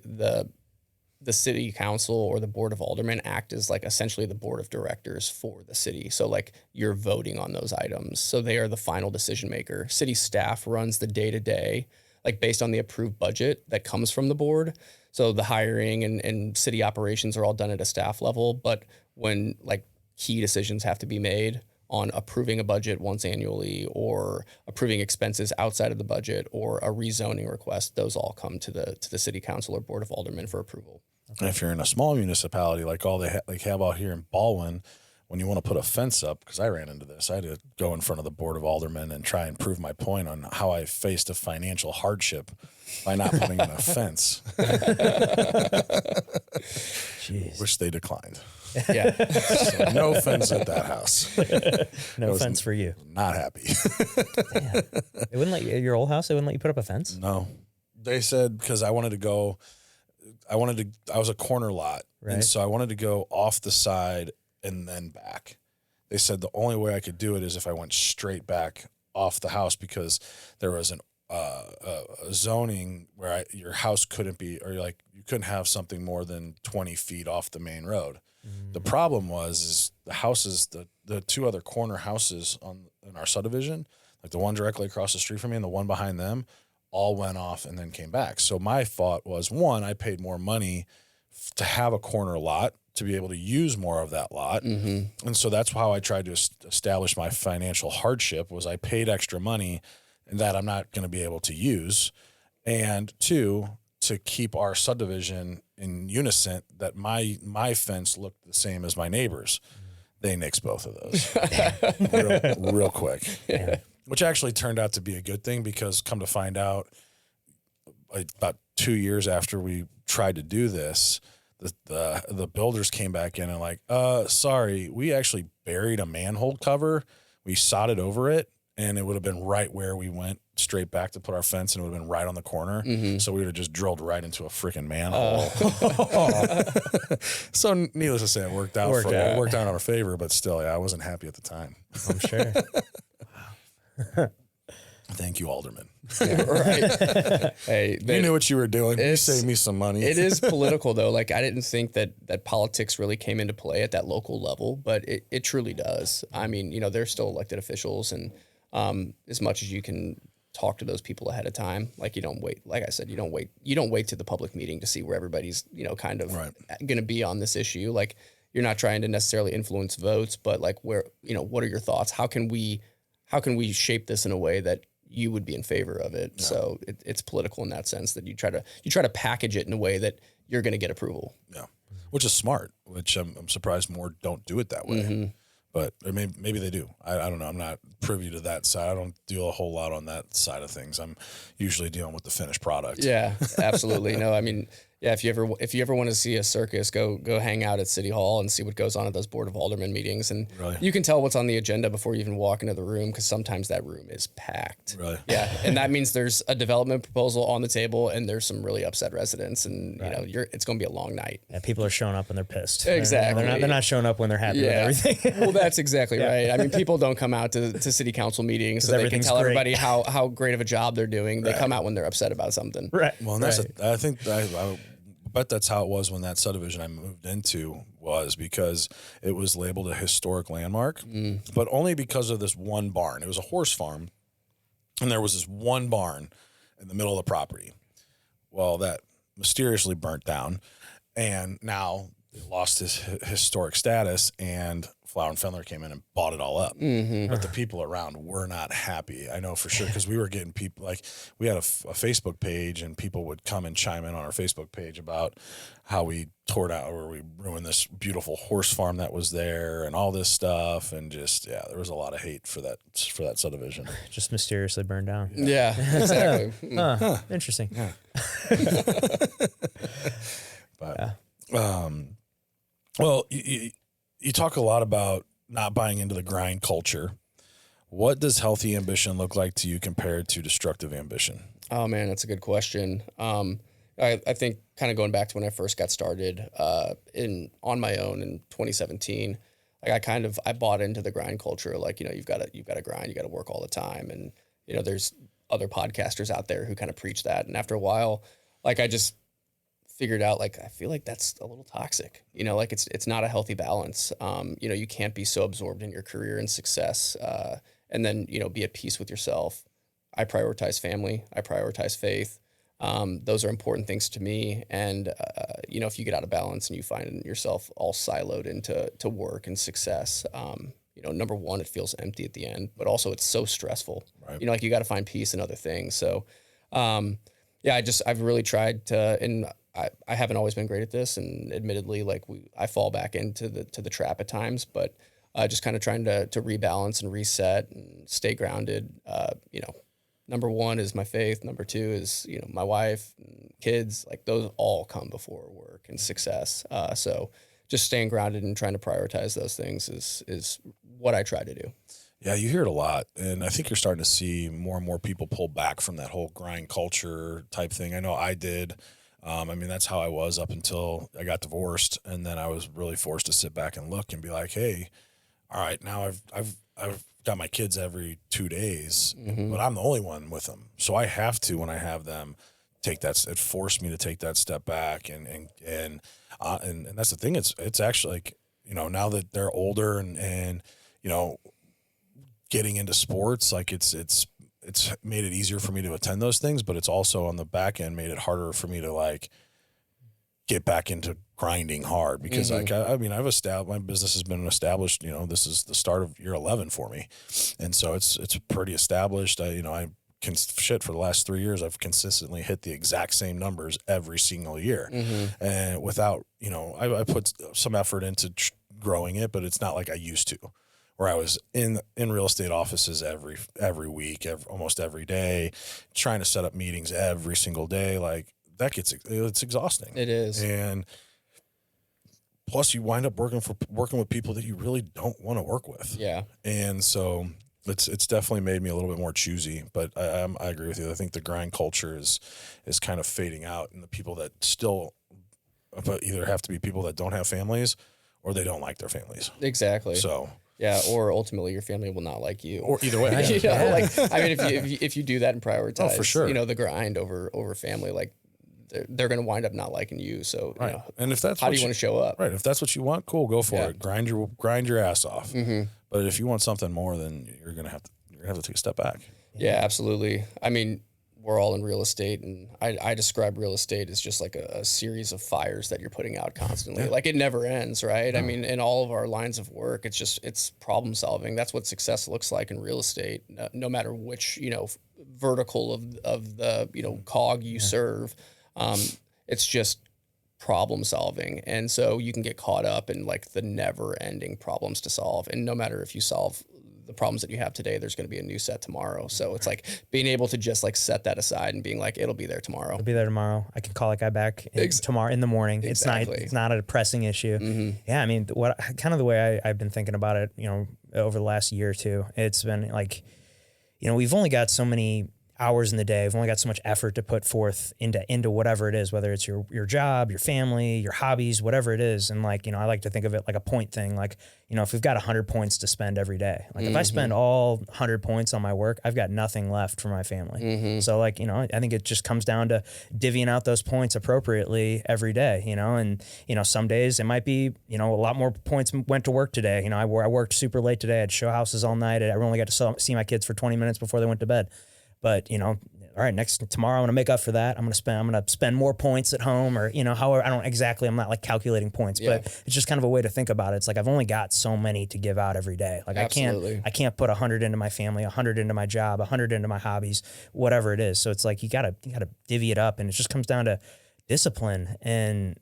Speaker 3: city council or the board of aldermen act as like essentially the board of directors for the city. So like you're voting on those items. So they are the final decision maker. City staff runs the day-to-day, like based on the approved budget that comes from the board. So the hiring and city operations are all done at a staff level. But when like key decisions have to be made on approving a budget once annually or approving expenses outside of the budget or a rezoning request, those all come to the city council or board of aldermen for approval.
Speaker 2: Okay. And if you're in a small municipality, like all they have out here in Baldwin, when you want to put a fence up, because I ran into this, I had to go in front of the board of aldermen and try and prove my point on how I faced a financial hardship by not putting in a fence.
Speaker 1: Jeez.
Speaker 2: Which they declined.
Speaker 3: Yeah.
Speaker 2: So no fence at that house.
Speaker 1: No fence for you.
Speaker 2: Not happy.
Speaker 1: Damn. They wouldn't let you, your old house, they wouldn't let you put up a fence?
Speaker 2: No. They said, because I was a corner lot. Right. And so I wanted to go off the side and then back. They said the only way I could do it is if I went straight back off the house, because there was a zoning where your house couldn't be, or like you couldn't have something more than 20 feet off the main road. Mm. The problem is the houses, the two other corner houses in our subdivision, like the one directly across the street from me and the one behind them, all went off and then came back. So my thought was, one, I paid more money to have a corner lot to be able to use more of that lot. Mm-hmm. And so that's how I tried to establish my financial hardship, was I paid extra money that I'm not going to be able to use. And two, to keep our subdivision in unison, that my fence looked the same as my neighbor's. They nixed both of those real quick. Yeah. Which actually turned out to be a good thing, because come to find out, about 2 years after we tried to do this, the builders came back in and like, sorry, we actually buried a manhole cover. We sodded over it, and it would have been right where we went straight back to put our fence, and it would have been right on the corner. Mm-hmm. So we would have just drilled right into a freaking manhole. So needless to say, it worked out in our favor, but still, yeah, I wasn't happy at the time.
Speaker 1: I'm sure.
Speaker 2: Thank you, Alderman.
Speaker 3: Right. Hey,
Speaker 2: you knew what you were doing. You saved me some money.
Speaker 3: It is political, though. Like, I didn't think that politics really came into play at that local level, but it truly does. I mean, they're still elected officials, and as much as you can talk to those people ahead of time, like you don't wait. Like I said, you don't wait to the public meeting to see where everybody's kind of going to be on this issue. Like, you're not trying to necessarily influence votes, but like where what are your thoughts? How can we shape this in a way that you would be in favor of it? Yeah. So it's political in that sense, that you try to package it in a way that you're going to get approval.
Speaker 2: Yeah, which is smart. Which I'm surprised more don't do it that way. Mm-hmm. But or maybe they do. I don't know. I'm not privy to that side. I don't deal a whole lot on that side of things. I'm usually dealing with the finished product.
Speaker 3: Yeah, absolutely. No, I mean, yeah, if you ever want to see a circus, go hang out at City Hall and see what goes on at those Board of Aldermen meetings, and you can tell what's on the agenda before you even walk into the room, because sometimes that room is packed.
Speaker 2: Really?
Speaker 3: Yeah, and that means there's a development proposal on the table, and there's some really upset residents, and it's going to be a long night.
Speaker 1: Yeah, people are showing up when they're pissed.
Speaker 3: Exactly.
Speaker 1: They're not showing up when they're happy with everything.
Speaker 3: Well, that's exactly right. I mean, people don't come out to city council meetings so they can tell everybody how great of a job they're doing. They come out when they're upset about something.
Speaker 1: Right.
Speaker 2: Well, and I bet that's how it was when that subdivision I moved into was, because it was labeled a historic landmark, but only because of this one barn. It was a horse farm, and there was this one barn in the middle of the property. Well, that mysteriously burnt down, and now it lost his historic status, and Flower and Fendler came in and bought it all up. But the people around were not happy. I know for sure, because we were getting people, like, we had a Facebook page, and people would come and chime in on our Facebook page about how we tore down, or we ruined this beautiful horse farm that was there and all this stuff. And just, yeah, there was a lot of hate for that subdivision.
Speaker 1: Just mysteriously burned down.
Speaker 3: Yeah, exactly.
Speaker 1: Interesting.
Speaker 2: Yeah. But, well, you talk a lot about not buying into the grind culture. What does healthy ambition look like to you compared to destructive ambition?
Speaker 3: Oh man, that's a good question. I think kind of going back to when I first got started on my own in 2017, like I bought into the grind culture. Like, you've got to grind, you got to work all the time. And, there's other podcasters out there who kind of preach that. And after a while, like, I just figured out, like, I feel like that's a little toxic, like it's not a healthy balance. You can't be so absorbed in your career and success, and then, be at peace with yourself. I prioritize family. I prioritize faith. Those are important things to me. And, if you get out of balance and you find yourself all siloed into work and success, number one, it feels empty at the end, but also it's so stressful,
Speaker 2: right?
Speaker 3: Like, you got to find peace in other things. So, I've really tried to, and I haven't always been great at this, and admittedly, like, I fall back into the trap at times, but just kind of trying to rebalance and reset and stay grounded. Number one is my faith. Number two is, my wife and kids. Like, those all come before work and success. So just staying grounded and trying to prioritize those things is what I try to do.
Speaker 2: Yeah, you hear it a lot, and I think you're starting to see more and more people pull back from that whole grind culture type thing. I know I did. That's how I was up until I got divorced, and then I was really forced to sit back and look and be like, hey, all right, now I've got my kids every 2 days, but I'm the only one with them. So I have to, when I have them, take that. It forced me to take that step back, and that's the thing. It's actually, like, now that they're older and getting into sports, like, it's made it easier for me to attend those things, but it's also on the back end made it harder for me to, like, get back into grinding hard, because like, I've established, my business has been established, this is the start of year 11 for me. And so it's pretty established. I can for the last 3 years, I've consistently hit the exact same numbers every single year. And without, I put some effort into growing it, but it's not like I used to, where I was in real estate offices every week, almost every day, trying to set up meetings every single day. Like, it's exhausting.
Speaker 3: It is.
Speaker 2: And plus you wind up working with people that you really don't want to work with.
Speaker 3: Yeah.
Speaker 2: And so it's definitely made me a little bit more choosy, but I agree with you. I think the grind culture is kind of fading out, and the people that still, but either have to be people that don't have families or they don't like their families.
Speaker 3: Exactly.
Speaker 2: So,
Speaker 3: yeah, or ultimately your family will not like you.
Speaker 2: or either way.
Speaker 3: If you do that and prioritize,
Speaker 2: for sure,
Speaker 3: the grind over family, like, they're going to wind up not liking you. So,
Speaker 2: right. And if that's
Speaker 3: how do you want to show up?
Speaker 2: Right. If that's what you want, cool, go for it. Grind your ass off. But if you want something more, then you're going to have to take a step back.
Speaker 3: Yeah, absolutely. We're all in real estate, and I describe real estate as just like a series of fires that you're putting out constantly. Like, it never ends, right? No. In all of our lines of work, it's problem solving. That's what success looks like in real estate, no matter which, vertical of the, cog you serve. It's just problem solving. And so you can get caught up in, like, the never ending problems to solve. And no matter if you solve the problems that you have today, there's going to be a new set tomorrow. So it's like being able to just, like, set that aside and being like, it'll be there tomorrow.
Speaker 1: It'll be there tomorrow. I can call that guy back tomorrow in the morning.
Speaker 3: Exactly.
Speaker 1: It's not a pressing issue. Yeah. what kind of the way I've been thinking about it, over the last year or two, it's been like, we've only got so many hours in the day. We've only got so much effort to put forth into whatever it is, whether it's your job, your family, your hobbies, whatever it is. And, like, I like to think of it like a point thing. Like, if we've got 100 points to spend every day, like, if I spend all 100 points on my work, I've got nothing left for my family. So, like, I think it just comes down to divvying out those points appropriately every day, and, some days it might be, a lot more points went to work today. I worked super late today. I had show houses all night. I only got to see my kids for 20 minutes before they went to bed. But, all right, tomorrow I'm going to make up for that. I'm going to spend more points at home, or, however, I'm not like calculating points, but it's just kind of a way to think about it. It's like, I've only got so many to give out every day. Like
Speaker 3: Absolutely.
Speaker 1: I can't put 100 into my family, 100 into my job, 100 into my hobbies, whatever it is. So it's like, you gotta divvy it up, and it just comes down to discipline and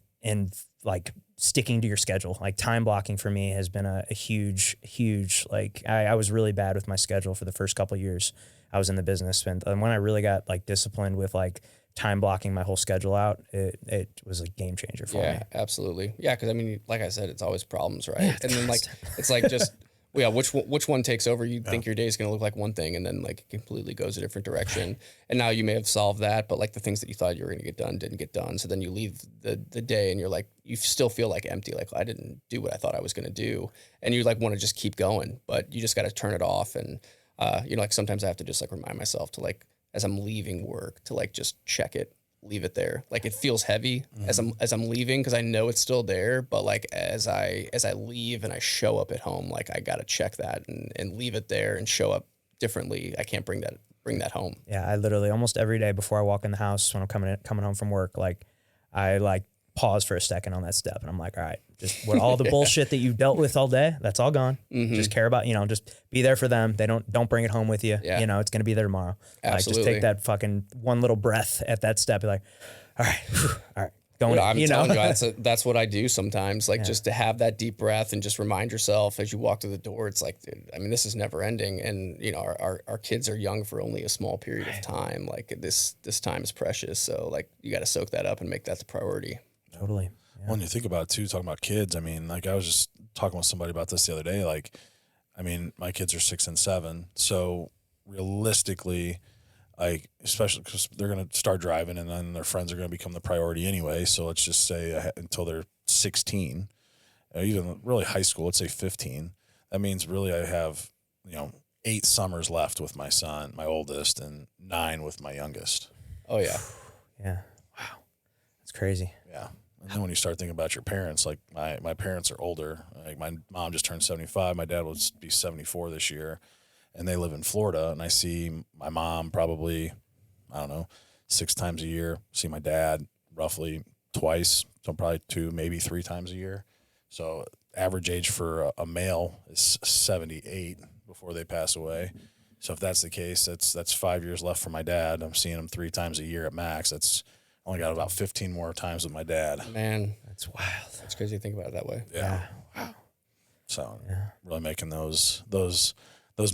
Speaker 1: like sticking to your schedule. Like time blocking for me has been a huge, like I was really bad with my schedule for the first couple of years I was in the business. And when I really got like disciplined with like time blocking my whole schedule out, it was a game changer for me.
Speaker 3: Yeah, absolutely. Yeah. Cause I mean, like I said, it's always problems, right? And then like, it's like just, which one takes over? You think your day is going to look like one thing, and then like it completely goes a different direction. And now you may have solved that, but like the things that you thought you were going to get done didn't get done. So then you leave the day and you're like, you still feel like empty. Like, I didn't do what I thought I was going to do. And you like want to just keep going, but you just got to turn it off. And, like sometimes I have to just like remind myself to like, as I'm leaving work, to like just check it, leave it there. Like it feels heavy as I'm leaving, because I know it's still there, but like as I leave and I show up at home, like I gotta check that and leave it there and show up differently. I can't bring that home.
Speaker 1: Yeah, I literally almost every day before I walk in the house when I'm coming home from work, like I like pause for a second on that step, and I'm like, all right, just what all the bullshit that you dealt with all day, that's all gone. Just care about, just be there for them. They don't bring it home with you.
Speaker 3: Yeah.
Speaker 1: It's going to be there tomorrow.
Speaker 3: Absolutely.
Speaker 1: Like, just take that fucking one little breath at that step. You're like, all right, all right.
Speaker 3: I'm telling you, that's what I do sometimes. Like just to have that deep breath and just remind yourself as you walk to the door. It's like, dude, I mean, this is never ending, and our kids are young for only a small period of time. Like this time is precious, so like you got to soak that up and make that the priority.
Speaker 1: Totally.
Speaker 2: Yeah. When you think about it too, talking about kids, I mean, like I was just talking with somebody about this the other day. Like, I mean, my kids are 6 and 7, so realistically, like, especially because they're going to start driving, and then their friends are going to become the priority anyway. So let's just say until they're 16, even really high school, let's say 15. That means really I have, 8 summers left with my son, my oldest, and 9 with my youngest.
Speaker 3: Oh yeah.
Speaker 1: Yeah. Wow. That's crazy.
Speaker 2: Yeah. And then when you start thinking about your parents, like my parents are older. Like my mom just turned 75. My dad will be 74 this year. And they live in Florida, and I see my mom probably, 6 times a year. See my dad roughly twice, so probably 2, maybe 3 times a year. So average age for a male is 78 before they pass away. So if that's the case, that's 5 years left for my dad. I'm seeing him 3 times a year at max. That's only got about 15 more times with my dad.
Speaker 3: Man,
Speaker 1: that's wild.
Speaker 3: It's crazy to think about it that way.
Speaker 2: Yeah. Wow. So really making those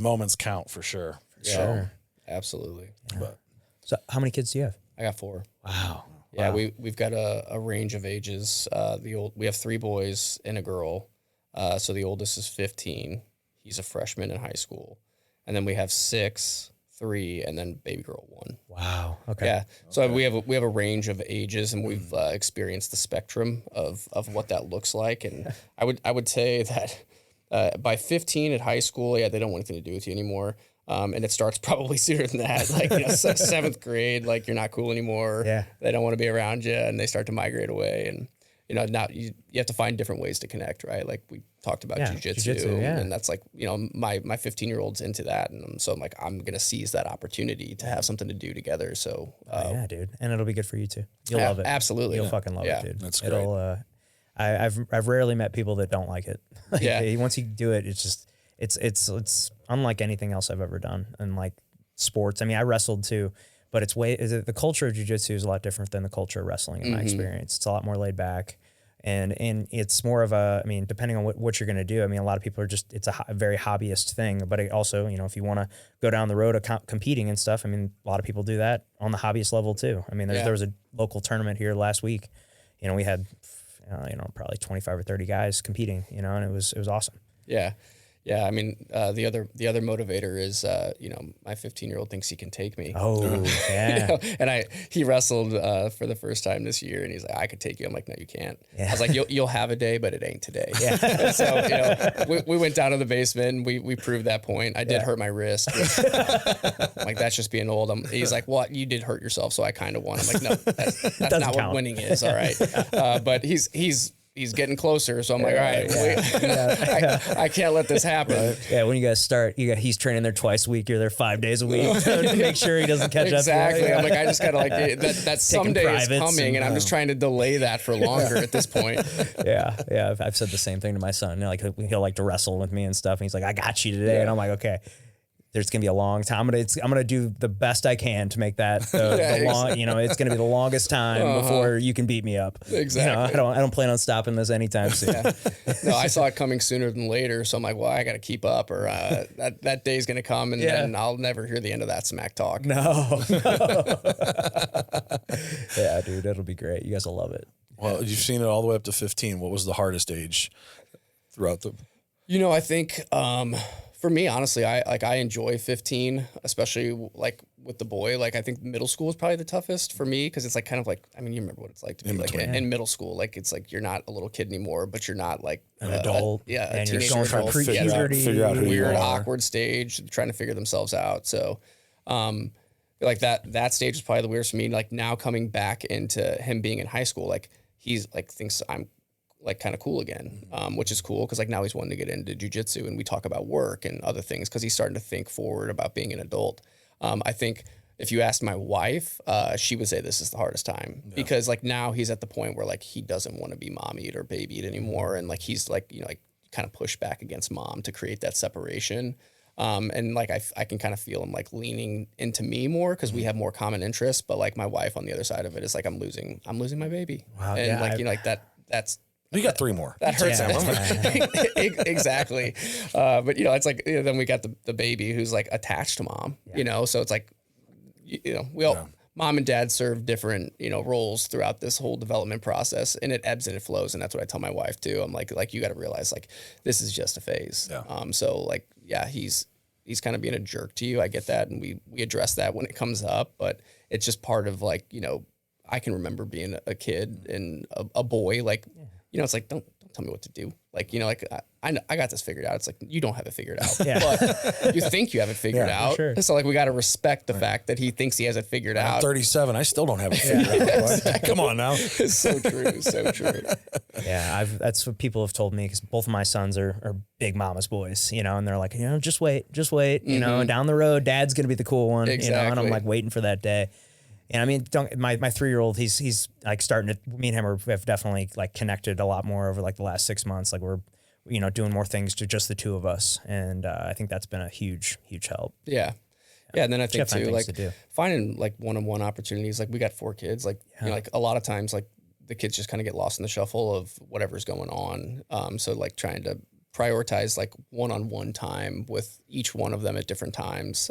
Speaker 2: moments count for sure.
Speaker 3: Sure. Absolutely.
Speaker 1: Yeah. But so how many kids do you have?
Speaker 3: I got 4.
Speaker 1: Wow.
Speaker 3: Yeah, we've got a range of ages. We have 3 boys and a girl. So the oldest is 15. He's a freshman in high school. And then we have 6, 3, and then baby girl 1.
Speaker 1: Wow. Okay.
Speaker 3: Yeah. So we have a range of ages, and we've experienced the spectrum of what that looks like. And I would say that by 15 at high school, they don't want anything to do with you anymore. And it starts probably sooner than that, like 7th grade, like you're not cool anymore.
Speaker 1: Yeah.
Speaker 3: They don't want to be around you, and they start to migrate away. And now you have to find different ways to connect, right? Like we talked about jujitsu, and that's like my 15-year-old's into that, and so I'm like, I'm gonna seize that opportunity to have something to do together. So
Speaker 1: yeah, dude, and it'll be good for you too. You'll love it.
Speaker 3: Absolutely,
Speaker 1: you'll fucking love it, dude.
Speaker 2: That's great.
Speaker 1: I've rarely met people that don't like it. Like, once you do it, it's just it's unlike anything else I've ever done. And like sports, I mean, I wrestled too, but the culture of jiu-jitsu is a lot different than the culture of wrestling in my experience. It's a lot more laid back, and it's more of a, I mean, depending on what you're going to do. I mean, a lot of people are it's a very hobbyist thing, but it also, if you want to go down the road of competing and stuff, I mean, a lot of people do that on the hobbyist level too. I mean, there was a local tournament here last week. We had, probably 25 or 30 guys competing, and it was awesome.
Speaker 3: Yeah. Yeah, I mean, the other motivator is, my 15-year-old thinks he can take me.
Speaker 1: Oh, yeah.
Speaker 3: And he wrestled for the first time this year, and he's like, I could take you. I'm like, no, you can't. Yeah. I was like, you'll have a day, but it ain't today. Yeah. So, we went down to the basement. We proved that point. I did hurt my wrist. I'm like, that's just being old. He's like, well, you did hurt yourself, so I kind of won. I'm like, no, that's not what winning is. All right. But he's he's getting closer. So I'm like, all right, I can't let this happen.
Speaker 2: Right.
Speaker 1: Yeah, when you guys start, he's training there twice a week. You're there 5 days a week to make sure he doesn't catch
Speaker 3: exactly.
Speaker 1: up.
Speaker 3: I'm like, I just gotta like that someday is coming, and I'm just trying to delay that for longer at this point.
Speaker 1: Yeah. I've said the same thing to my son. Like he'll like to wrestle with me and stuff. And he's like, I got you today, and I'm like, okay. There's gonna be a long time. I'm gonna do the best I can to make that the long. You know, it's gonna be the longest time before you can beat me up.
Speaker 3: Exactly.
Speaker 1: You know, I don't plan on stopping this anytime soon.
Speaker 3: No, I saw it coming sooner than later, so I'm like, well, I got to keep up, or that day's gonna come, and then I'll never hear the end of that smack talk.
Speaker 1: No. Yeah, dude, it'll be great. You guys will love it.
Speaker 2: Well, you've seen it all the way up to 15. What was the hardest age throughout the?
Speaker 3: You know, I think. For me, honestly, I enjoy 15, especially like with the boy. Like I think middle school is probably the toughest for me because it's like kind of like, I mean, you remember what it's like to be like in middle school. Like it's like you're not a little kid anymore, but you're not like
Speaker 1: an adult.
Speaker 3: And
Speaker 1: you're going
Speaker 2: trying to figure out who
Speaker 3: weird,
Speaker 2: you are.
Speaker 3: awkward stage, trying to figure themselves out. So, like that stage is probably the weirdest for me. Like now coming back into him being in high school, like he's like thinks I'm like kind of cool again, which is cool because like now he's wanting to get into jujitsu and we talk about work and other things because he's starting to think forward about being an adult. I think if you asked my wife, she would say this is the hardest time because like now he's at the point where like he doesn't want to be mommied or babied anymore, and like he's like like kind of pushed back against mom to create that separation. And like I can kind of feel him like leaning into me more because we have more common interests. But like my wife on the other side of it is like I'm losing my baby, and like like that's.
Speaker 2: You got 3 more.
Speaker 3: That hurts. Exactly. But it's like then we got the baby who's like attached to mom. So it's like we all mom and dad serve different roles throughout this whole development process, and it ebbs and it flows. And that's what I tell my wife too. I'm like you got to realize like this is just a phase. So like he's kind of being a jerk to you. I get that, and we address that when it comes up. But it's just part of like I can remember being a kid and a boy like. It's like, don't tell me what to do. Like, like I got this figured out. It's like, you don't have it figured out, but you think you have it figured out. Sure. So like, we got to respect the fact that he thinks he has it figured out.
Speaker 2: I'm 37. I still don't have it figured out. Exactly. Come on now.
Speaker 3: It's so true. So true.
Speaker 1: Yeah. That's what people have told me because both of my sons are big mama's boys, and they're like, just wait, and down the road, dad's going to be the cool one, and I'm like waiting for that day. And I mean, my 3-year-old, he's like starting to, me and him have definitely like connected a lot more over like the last 6 months. Like we're, doing more things to just the two of us. And I think that's been a huge, huge help.
Speaker 3: Yeah. And then I think too, like finding like one-on-one opportunities, like we got 4 kids, like, like a lot of times, like the kids just kind of get lost in the shuffle of whatever's going on. So like trying to prioritize like one-on-one time with each one of them at different times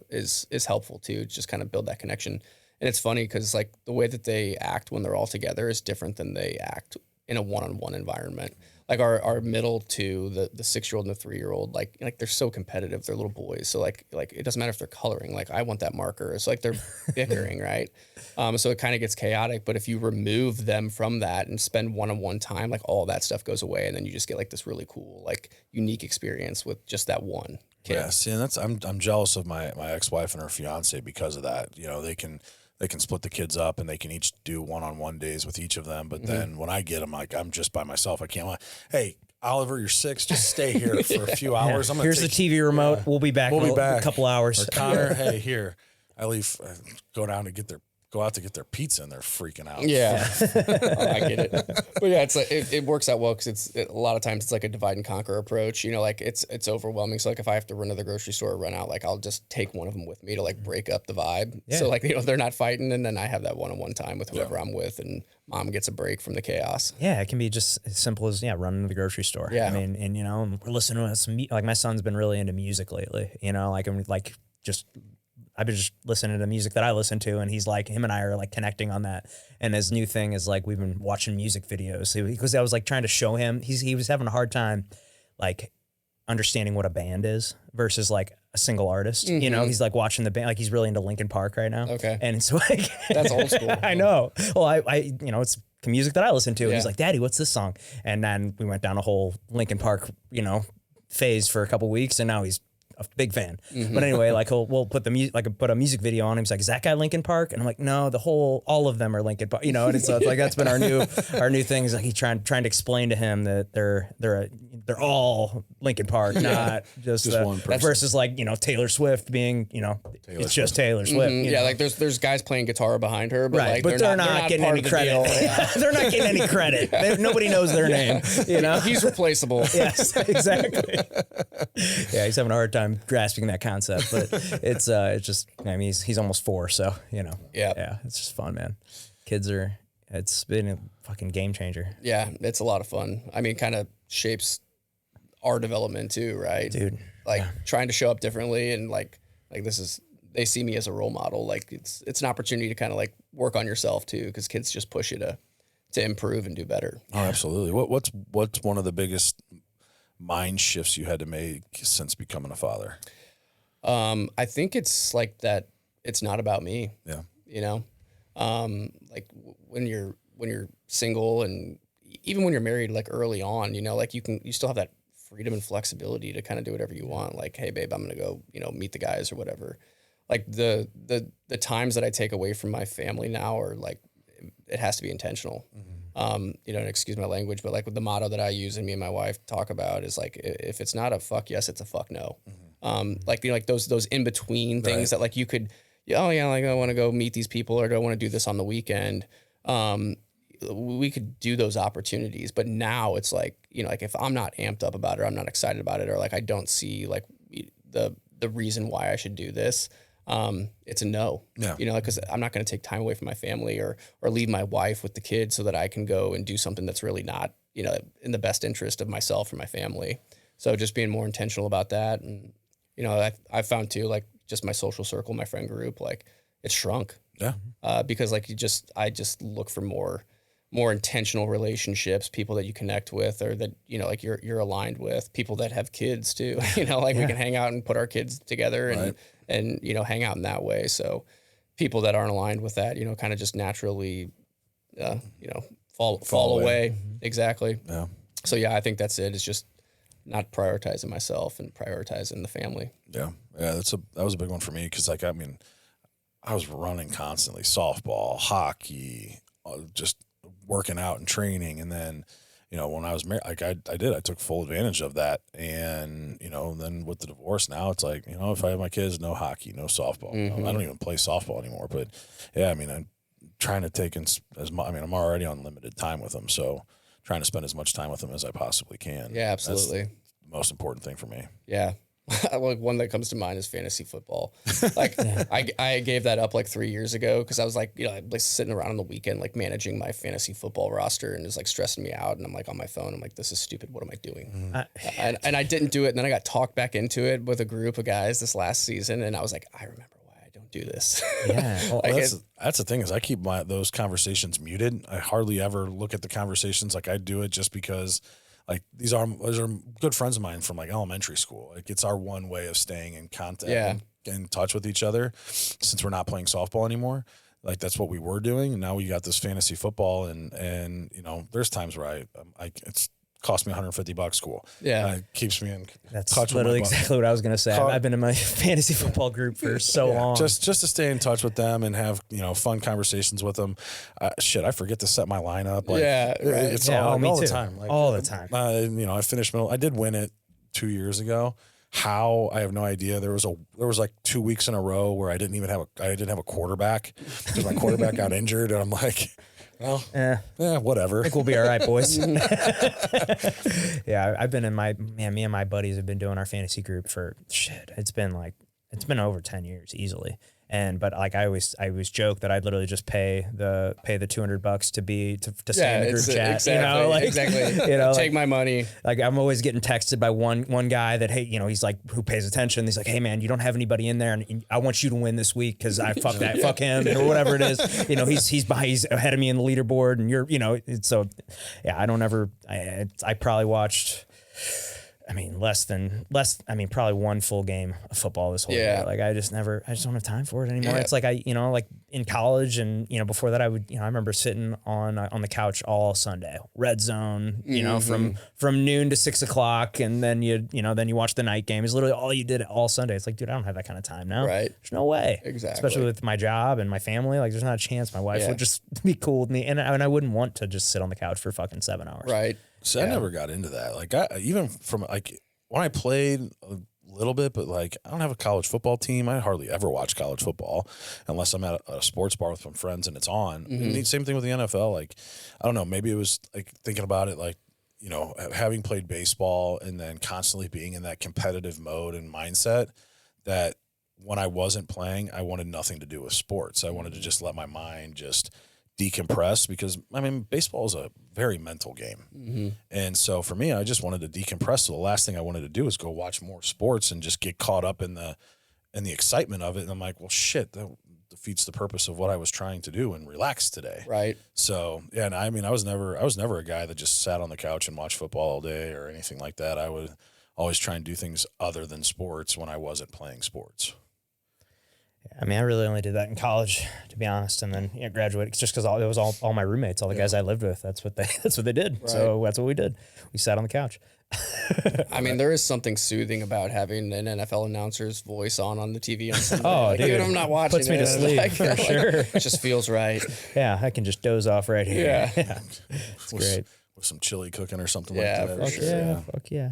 Speaker 3: is helpful too, just kind of build that connection. And it's funny because like the way that they act when they're all together is different than they act in a one-on-one environment. Like our middle two, the 6-year-old and the 3-year-old, like they're so competitive. They're little boys. So like it doesn't matter if they're coloring. Like I want that marker. It's like they're bickering, right? So it kind of gets chaotic. But if you remove them from that and spend one-on-one time, like all that stuff goes away, and then you just get like this really cool, like unique experience with just that one kid.
Speaker 2: Yeah, see, and I'm jealous of my ex-wife and her fiance because of that. They can split the kids up and they can each do one-on-one days with each of them. But then when I get them, like I'm just by myself. I can't. Hey, Oliver, you're 6. Just stay here for a few hours. I'm gonna
Speaker 1: Here's the TV remote. We'll be back.
Speaker 2: We'll be back
Speaker 1: in a couple hours.
Speaker 2: Or Connor, hey, here. I leave. Go out to get their pizza, and they're freaking out.
Speaker 3: Yeah, I get it. But yeah, it's like it works out well because a lot of times it's like a divide and conquer approach. Like it's overwhelming. So like if I have to run to the grocery store or run out, like I'll just take one of them with me to like break up the vibe. Yeah. So like they're not fighting, and then I have that one-on-one time with whoever I'm with, and mom gets a break from the chaos.
Speaker 1: Yeah, it can be just as simple as running to the grocery store.
Speaker 3: Yeah,
Speaker 1: I mean, and we're listening to some like my son's been really into music lately. I've been just listening to music that I listen to, and he's like, him and I are like connecting on that. And his new thing is like, we've been watching music videos because I was like trying to show him, he was having a hard time like understanding what a band is versus like a single artist. He's like watching the band, like he's really into Linkin Park right now.
Speaker 3: Okay.
Speaker 1: And it's like,
Speaker 3: that's old school.
Speaker 1: I know. Well, I it's the music that I listen to. And he's like, Daddy, what's this song? And then we went down a whole Linkin Park, phase for a couple weeks, and now he's a big fan. But anyway, like we'll put put a music video on him. He's like, is that guy Linkin Park? And I'm like, no, all of them are Linkin Park, and it's like, that's been our new thing. Is like he's trying to explain to him that they're all Linkin Park, not just one person. Versus like, Taylor Swift being, it's just Taylor Swift.
Speaker 3: Yeah. Like there's guys playing guitar behind her, but
Speaker 1: right.
Speaker 3: like
Speaker 1: but they're not getting any credit. They're not getting any credit. Nobody knows their name,
Speaker 3: He's replaceable.
Speaker 1: Yes, exactly. Yeah. He's having a hard time grasping that concept, but it's just, he's almost 4. So, yeah, it's just fun, man. It's been a fucking game changer.
Speaker 3: Yeah. It's a lot of fun. Kind of shapes our development too, right?
Speaker 1: Dude.
Speaker 3: Trying to show up differently and they see me as a role model. Like it's an opportunity to kind of like work on yourself too, because kids just push you to improve and do better.
Speaker 2: Oh, absolutely. What's one of the biggest mind shifts you had to make since becoming a father?
Speaker 3: I think it's like that. It's not about me.
Speaker 2: Yeah.
Speaker 3: Like when you're single and even when you're married, like early on, like you still have that freedom and flexibility to kind of do whatever you want. Like, hey babe, I'm going to go, meet the guys or whatever. Like the times that I take away from my family now are like, it has to be intentional. And excuse my language, but like with the motto that I use and me and my wife talk about is like, if it's not a fuck yes, it's a fuck no. Like those in between things that like you could, like I want to go meet these people or do I want to do this on the weekend? We could do those opportunities, but now it's like, like if I'm not amped up about it, or I'm not excited about it, or like I don't see like the reason why I should do this, it's a no. Yeah. Because I'm not going to take time away from my family or leave my wife with the kids so that I can go and do something that's really not, in the best interest of myself or my family. So just being more intentional about that. And, I found too, like just my social circle, my friend group, like it's shrunk.
Speaker 2: Yeah.
Speaker 3: Because like I just look for more intentional relationships, people that you connect with or that, like you're aligned with, people that have kids too, we can hang out and put our kids together and hang out in that way. So people that aren't aligned with that, kind of just naturally, fall away. Mm-hmm. Exactly. Yeah. So yeah, I think that's it. It's just not prioritizing myself and prioritizing the family.
Speaker 2: Yeah. Yeah. That was a big one for me. Cause like, I was running constantly, softball, hockey, just working out and training. And then, when I was married, like I took full advantage of that. And, then with the divorce now it's like, if I have my kids, no hockey, no softball. I don't even play softball anymore, but yeah, I'm trying to take in I'm already on limited time with them. So trying to spend as much time with them as I possibly can.
Speaker 3: Yeah, absolutely.
Speaker 2: That's the most important thing for me.
Speaker 3: Yeah. Like one that comes to mind is fantasy football. Like I gave that up like 3 years ago because I was like, like sitting around on the weekend, like managing my fantasy football roster and it's like stressing me out. And I'm like on my phone, I'm like, this is stupid. What am I doing? And I didn't do it. And then I got talked back into it with a group of guys this last season. And I was like, I remember why I don't do this.
Speaker 1: Yeah.
Speaker 2: Well, that's the thing is I keep those conversations muted. I hardly ever look at the conversations. Like I do it just because like these are good friends of mine from like elementary school. Like it's our one way of staying in contact and in touch with each other since we're not playing softball anymore. Like that's what we were doing. And now we got this fantasy football and there's times where it's cost me $150 school.
Speaker 3: Yeah.
Speaker 2: It keeps me in
Speaker 1: That's
Speaker 2: touch
Speaker 1: literally
Speaker 2: with
Speaker 1: exactly what I was going to say. I've been in my fantasy football group for so long.
Speaker 2: Just to stay in touch with them and have, fun conversations with them. I forget to set my lineup. Like, it's all the time. Like,
Speaker 1: all the time.
Speaker 2: I finished I did win it 2 years ago. How I have no idea. There was like 2 weeks in a row where I didn't have a quarterback because my quarterback got injured, and I'm like, well, whatever. I
Speaker 1: think we'll be all right, boys. Yeah, I've been me and my buddies have been doing our fantasy group for it's been over 10 years easily. But like I always joke that I'd literally just pay the $200 to stay in the group chat.
Speaker 3: Exactly. Exactly. Take my money.
Speaker 1: Like I'm always getting texted by one guy that, hey, he's like, who pays attention. He's like, hey man, you don't have anybody in there, and I want you to win this week because I fuck him or whatever it is. He's ahead of me in the leaderboard, and you're, so yeah. I don't ever. I probably watched. probably one full game of football this whole year. Like I just don't have time for it anymore. Yeah. It's like in college, and before that, I remember sitting on the couch all Sunday, red zone, from noon to 6 o'clock, and then you watch the night game. It's literally all you did all Sunday. It's like, dude, I don't have that kind of time now.
Speaker 3: Right?
Speaker 1: There's no way.
Speaker 3: Exactly.
Speaker 1: Especially with my job and my family. Like, there's not a chance my wife would just be cool with me, and I wouldn't want to just sit on the couch for fucking 7 hours.
Speaker 3: Right.
Speaker 2: So I never got into that. Like, even from like when I played a little bit, but like I don't have a college football team. I hardly ever watch college football unless I'm at a sports bar with some friends and it's on. And same thing with the NFL. Like, I don't know, maybe it was like thinking about it, like, having played baseball and then constantly being in that competitive mode and mindset, that when I wasn't playing, I wanted nothing to do with sports. I wanted to just let my mind just decompress, because I mean, baseball is a very mental game. And so for me, I just wanted to decompress. So the last thing I wanted to do is go watch more sports and just get caught up in the excitement of it. And I'm like, well, shit, that defeats the purpose of what I was trying to do and relax today.
Speaker 3: Right.
Speaker 2: So yeah, and I mean, I was never a guy that just sat on the couch and watched football all day or anything like that. I would always try and do things other than sports when I wasn't playing sports.
Speaker 1: I mean, I really only did that in college, to be honest, and then graduated just because it was all my roommates, all the guys I lived with. That's what they did. Right. So that's what we did. We sat on the couch.
Speaker 3: I mean, there is something soothing about having an NFL announcer's voice on the TV on Sunday.
Speaker 1: Oh, dude,
Speaker 3: I'm not watching.
Speaker 1: Puts me to sleep for sure.
Speaker 3: It just feels right.
Speaker 1: Yeah, I can just doze off right here. Yeah, it's great.
Speaker 2: With some chili cooking or something like that.
Speaker 3: For sure.
Speaker 1: Fuck yeah.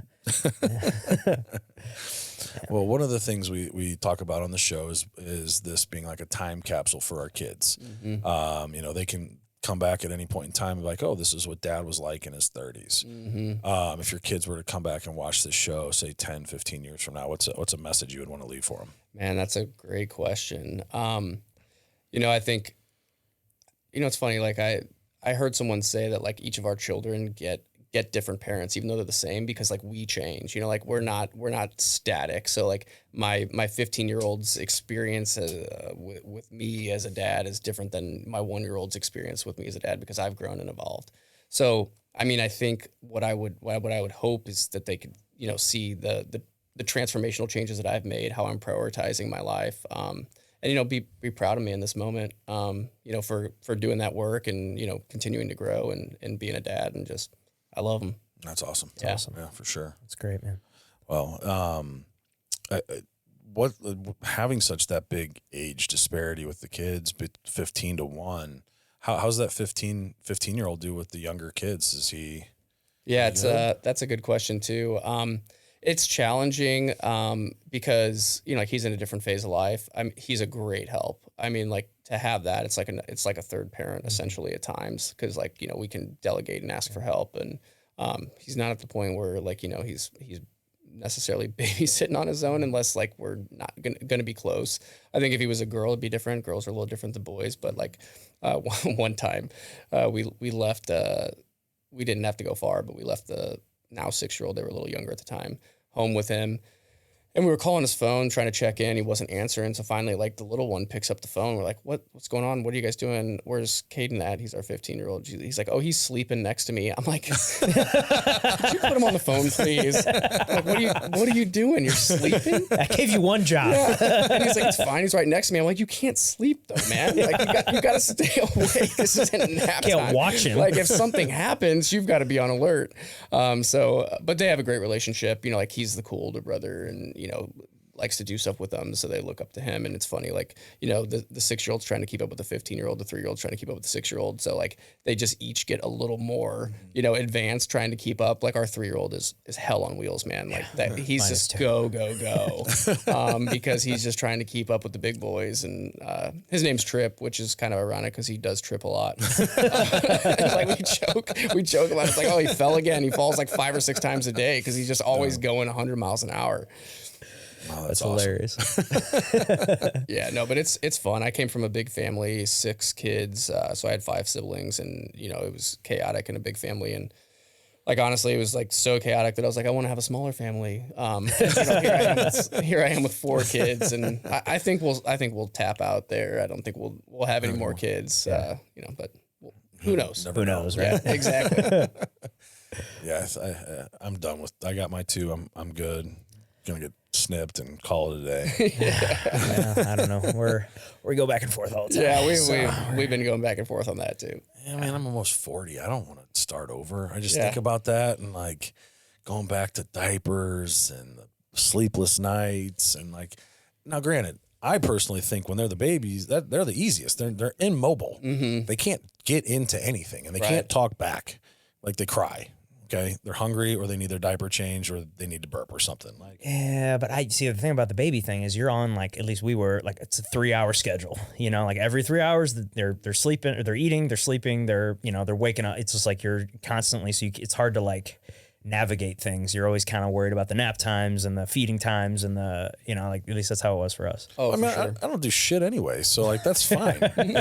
Speaker 2: Well, one of the things we talk about on the show is this being like a time capsule for our kids. They can come back at any point in time and be like, oh, this is what dad was like in his 30s. If your kids were to come back and watch this show, say 10, 15 years from now, what's a message you would want to leave for them?
Speaker 3: Man, that's a great question. I think, it's funny. Like I heard someone say that like each of our children get different parents, even though they're the same, because like we change, like we're not static. So like my 15-year-old's experience with me as a dad is different than my 1-year-old's experience with me as a dad, because I've grown and evolved. So, I mean, I think what I would hope is that they could, see the transformational changes that I've made, how I'm prioritizing my life. And, be proud of me in this moment, for doing that work and, continuing to grow and being a dad, and just, I love them.
Speaker 2: That's awesome.
Speaker 3: Yeah.
Speaker 2: Awesome. Yeah, for sure.
Speaker 1: That's great, man.
Speaker 2: Well, what having such that big age disparity with the kids, 15 to 1, how's that 15-year-old do with the younger kids? Is he?
Speaker 3: Yeah, that's a good question too. It's challenging because like he's in a different phase of life. He's a great help. I mean, like to have that, it's like a third parent essentially at times, because like we can delegate and ask for help, and he's not at the point where like he's necessarily babysitting on his own, unless like we're not gonna be close. I think if he was a girl, it'd be different. Girls are a little different than boys, but like one time we left. We didn't have to go far, but we left the now 6-year-old, they were a little younger at the time, home with him. And we were calling his phone, trying to check in. He wasn't answering. So finally, like the little one picks up the phone. We're like, what's going on? What are you guys doing? Where's Caden at? He's our 15-year-old. He's like, oh, he's sleeping next to me. I'm like, could you put him on the phone, please? I'm like, what are you doing? You're sleeping?
Speaker 1: I gave you one job.
Speaker 3: Yeah. And he's like, it's fine. He's right next to me. I'm like, you can't sleep though, man. Like you got to stay awake. This isn't nap time.
Speaker 1: Can't watch him.
Speaker 3: Like if something happens, you've got to be on alert. But they have a great relationship. Like he's the cool older brother, and likes to do stuff with them, so they look up to him. And it's funny, like the 6-year-old's trying to keep up with the 15-year-old, the 3-year-old's trying to keep up with the 6-year-old. So like they just each get a little more advanced, trying to keep up. Like our 3-year-old is hell on wheels, man. Like that he's just go because he's just trying to keep up with the big boys. And his name's Trip, which is kind of ironic because he does trip a lot. Like we joke about it. It's like, oh, he fell again. He falls like 5 or 6 times a day because he's just always going 100 miles an hour.
Speaker 2: Wow,
Speaker 1: that's
Speaker 2: awesome.
Speaker 1: Hilarious.
Speaker 3: Yeah, no, but it's fun. I came from a big family, 6 kids, so I had 5 siblings, and it was chaotic in a big family. And like honestly, it was like so chaotic that I was like, I want to have a smaller family. Here I am with 4 kids, and I think we'll tap out there. I don't think we'll have any more kids.
Speaker 1: Yeah.
Speaker 3: But who knows?
Speaker 1: Who knows, right?
Speaker 3: Yeah, exactly.
Speaker 2: Yeah, I'm done with. I got my 2. I'm good. gonna get snipped and call it a day.
Speaker 1: Yeah, I don't know. We go back and forth all the time.
Speaker 3: Yeah, we've been going back and forth on that too.
Speaker 2: Yeah, man, I'm almost 40. I don't want to start over. I just think about that and like going back to diapers and the sleepless nights and like. Now, granted, I personally think when they're the babies, that they're the easiest. They're immobile. They can't get into anything and they can't talk back. Like they cry. Okay, they're hungry or they need their diaper changed or they need to burp or something. Like,
Speaker 1: yeah, but I see the thing about the baby thing is you're on like, at least we were like, it's a 3-hour schedule, you know, like every 3 hours they're sleeping or they're eating, they're sleeping, they're waking up. It's just like you're constantly, so it's hard to like navigate things. You're always kind of worried about the nap times and the feeding times and the, like at least that's how it was for us.
Speaker 3: Oh,
Speaker 2: I mean,
Speaker 3: sure.
Speaker 2: I don't do shit anyway, so like that's fine. I mean,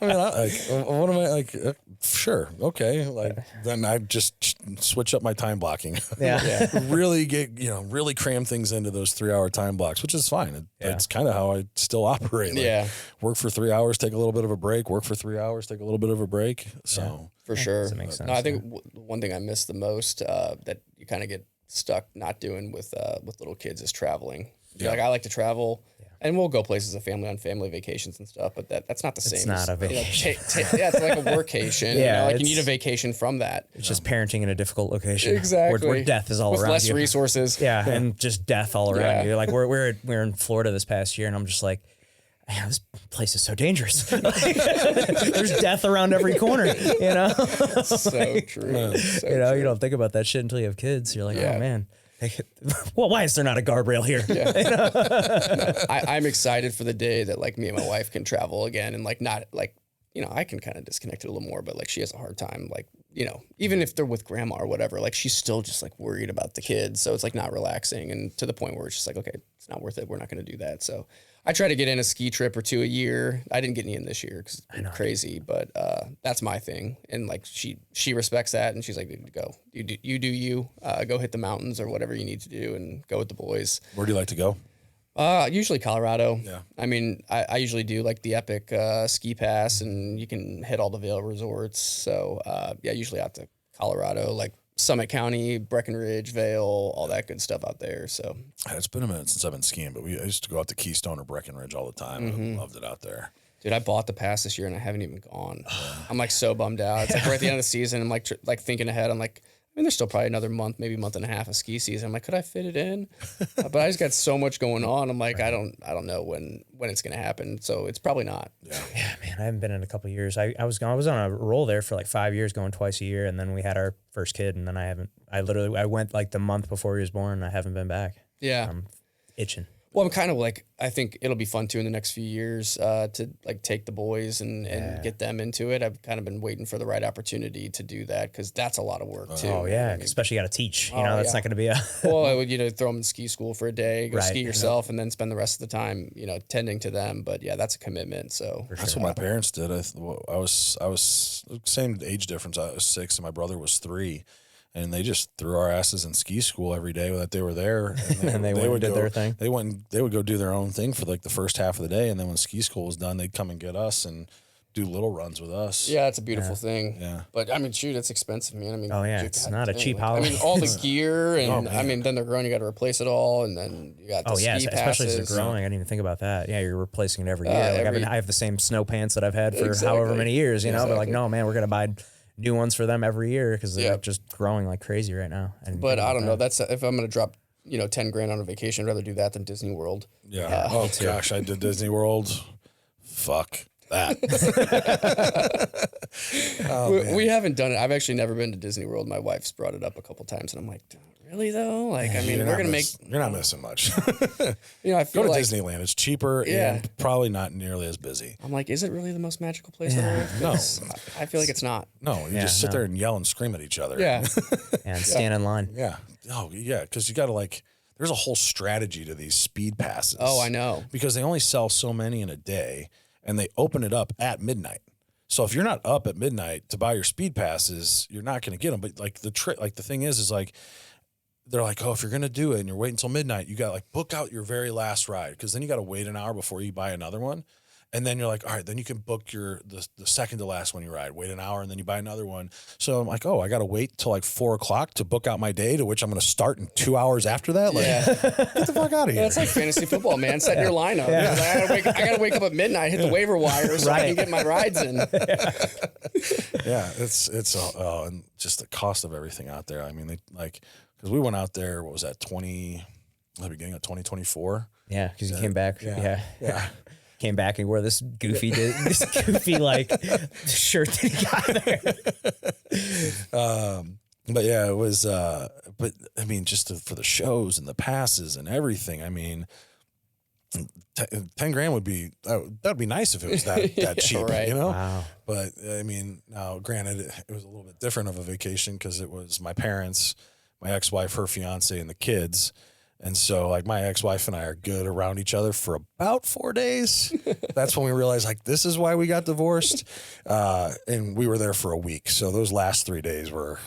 Speaker 2: what am I like? Sure, okay. Like then I just switch up my time blocking.
Speaker 1: Yeah.
Speaker 2: Really get really cram things into those 3-hour time blocks, which is fine. It's kind of how I still operate. Like, work for 3 hours, take a little bit of a break. Work for 3 hours, take a little bit of a break. So
Speaker 3: for sure.
Speaker 1: That makes sense.
Speaker 3: No, I think one thing I miss the most that you kind of get stuck not doing with little kids is traveling. Yeah. Like I like to travel. And we'll go places as a family on family vacations and stuff, but that's not the same.
Speaker 1: It's not a vacation.
Speaker 3: It's like a workation. You need a vacation from that.
Speaker 1: It's just parenting in a difficult location.
Speaker 3: Exactly.
Speaker 1: Where death is all
Speaker 3: with
Speaker 1: around
Speaker 3: less
Speaker 1: you.
Speaker 3: resources.
Speaker 1: Yeah, and just death all around you. Like we're in Florida this past year, and I'm just like, man, this place is so dangerous. There's death around every corner.
Speaker 3: So true. So
Speaker 1: true. You don't think about that shit until you have kids. You're like, oh man. Well, why is there not a guardrail here?
Speaker 3: I'm excited for the day that like me and my wife can travel again and like not like I can kind of disconnect it a little more, but like she has a hard time like even if they're with grandma or whatever, like she's still just like worried about the kids, so it's like not relaxing and to the point where it's just like okay, it's not worth it. We're not going to do that. So I try to get in a ski trip or two a year. I didn't get any in this year because it's crazy, but that's my thing. And like she respects that, and she's like, "Go, you do you. Go hit the mountains or whatever you need to do, and go with the boys."
Speaker 2: where do you like to go?
Speaker 3: Usually Colorado.
Speaker 2: Yeah.
Speaker 3: I mean, I usually do like the epic ski pass, and you can hit all the Vail resorts. So usually out to Colorado, like Summit County, Breckenridge, Vail, all that good stuff out there. So
Speaker 2: It's been a minute since I've been skiing, but I used to go out to Keystone or Breckenridge all the time. I loved it out there.
Speaker 3: Dude, I bought the pass this year and I haven't even gone. I'm like so bummed out. It's like we're at the end of the season. I'm like thinking ahead. I'm like, there's still probably another month, maybe month and a half of ski season. I'm like, could I fit it in? But I just got so much going on. I'm like, I don't know when it's gonna happen. So it's probably not.
Speaker 1: Yeah, man, I haven't been in a couple of years. I was on a roll there for like 5 years, going twice a year, and then we had our first kid, and then I went like the month before he was born, and I haven't been back.
Speaker 3: Yeah,
Speaker 1: I'm itching.
Speaker 3: Well, I'm kind of like, I think it'll be fun too in the next few years to like take the boys and get them into it. I've kind of been waiting for the right opportunity to do that because that's a lot of work too.
Speaker 1: Oh yeah, especially got to teach. That's not going to be a.
Speaker 3: Well, I would throw them in ski school for a day, go ski yourself, and then spend the rest of the time tending to them. But yeah, that's a commitment. So
Speaker 2: that's what my parents did. I was same age difference. I was 6 and my brother was 3. And they just threw our asses in ski school every day that they were there.
Speaker 1: And they would do their thing.
Speaker 2: They would go do their own thing for like the first half of the day. And then when ski school was done, they'd come and get us and do little runs with us.
Speaker 3: Yeah, it's a beautiful thing.
Speaker 2: Yeah.
Speaker 3: But I mean, shoot, it's expensive, man. I mean,
Speaker 1: it's not a cheap holiday.
Speaker 3: I mean, all the gear and I mean, then they're growing, you got to replace it all. And then you got the ski passes.
Speaker 1: Especially as they're growing. I didn't even think about that. Yeah, you're replacing it every year. Like I have the same snow pants that I've had for however many years, but like, no, man, we're going to buy new ones for them every year because they're just growing like crazy right now.
Speaker 3: But I don't know. That's if I'm going to drop, $10,000 on a vacation, I'd rather do that than Disney World.
Speaker 2: Yeah. Oh gosh, I did Disney World. Fuck that.
Speaker 3: We haven't done it. I've actually never been to Disney World. My wife's brought it up a couple times, and I'm like, really though? Like, I mean, we're gonna
Speaker 2: You're not missing much.
Speaker 3: I feel
Speaker 2: go to
Speaker 3: like
Speaker 2: Disneyland. It's cheaper and probably not nearly as busy.
Speaker 3: I'm like, is it really the most magical place on earth?
Speaker 2: No,
Speaker 3: I feel like it's not.
Speaker 2: No, you just sit there and yell and scream at each other.
Speaker 3: Yeah,
Speaker 1: and stand in line.
Speaker 2: Yeah. Oh yeah, because you got to like. There's a whole strategy to these speed passes.
Speaker 3: Oh, I know.
Speaker 2: Because they only sell so many in a day, and they open it up at midnight. So if you're not up at midnight to buy your speed passes, you're not going to get them. But like the thing is like, they're like, oh, if you're going to do it and you're waiting until midnight, you got to like book out your very last ride because then you got to wait an hour before you buy another one. And then you're like, all right, then you can book the second to last one you ride. Wait an hour, and then you buy another one. So I'm like, oh, I got to wait till like 4 o'clock to book out my day, to which I'm going to start in 2 hours after that. Like, get the fuck out of here.
Speaker 3: It's like fantasy football, man. Setting your lineup. Yeah. Like, I gotta wake up at midnight, hit the waiver wire so I can get my rides in.
Speaker 2: It's and just the cost of everything out there. I mean, because we went out there, what was that, the beginning of 2024?
Speaker 1: Yeah, because you came back.
Speaker 2: Yeah.
Speaker 1: Came back and wore this goofy like shirt that he got there.
Speaker 2: But yeah, it was. But I mean, just for the shows and the passes and everything. I mean, 10 grand would be that'd be nice if it was that cheap,
Speaker 3: right.
Speaker 2: you know.
Speaker 1: Wow.
Speaker 2: But I mean, now granted, it was a little bit different of a vacation because it was my parents, my ex-wife, her fiance, and the kids. And so, like, my ex-wife and I are good around each other for about 4 days. That's when we realized, like, this is why we got divorced. And we were there for a week. So those last 3 days were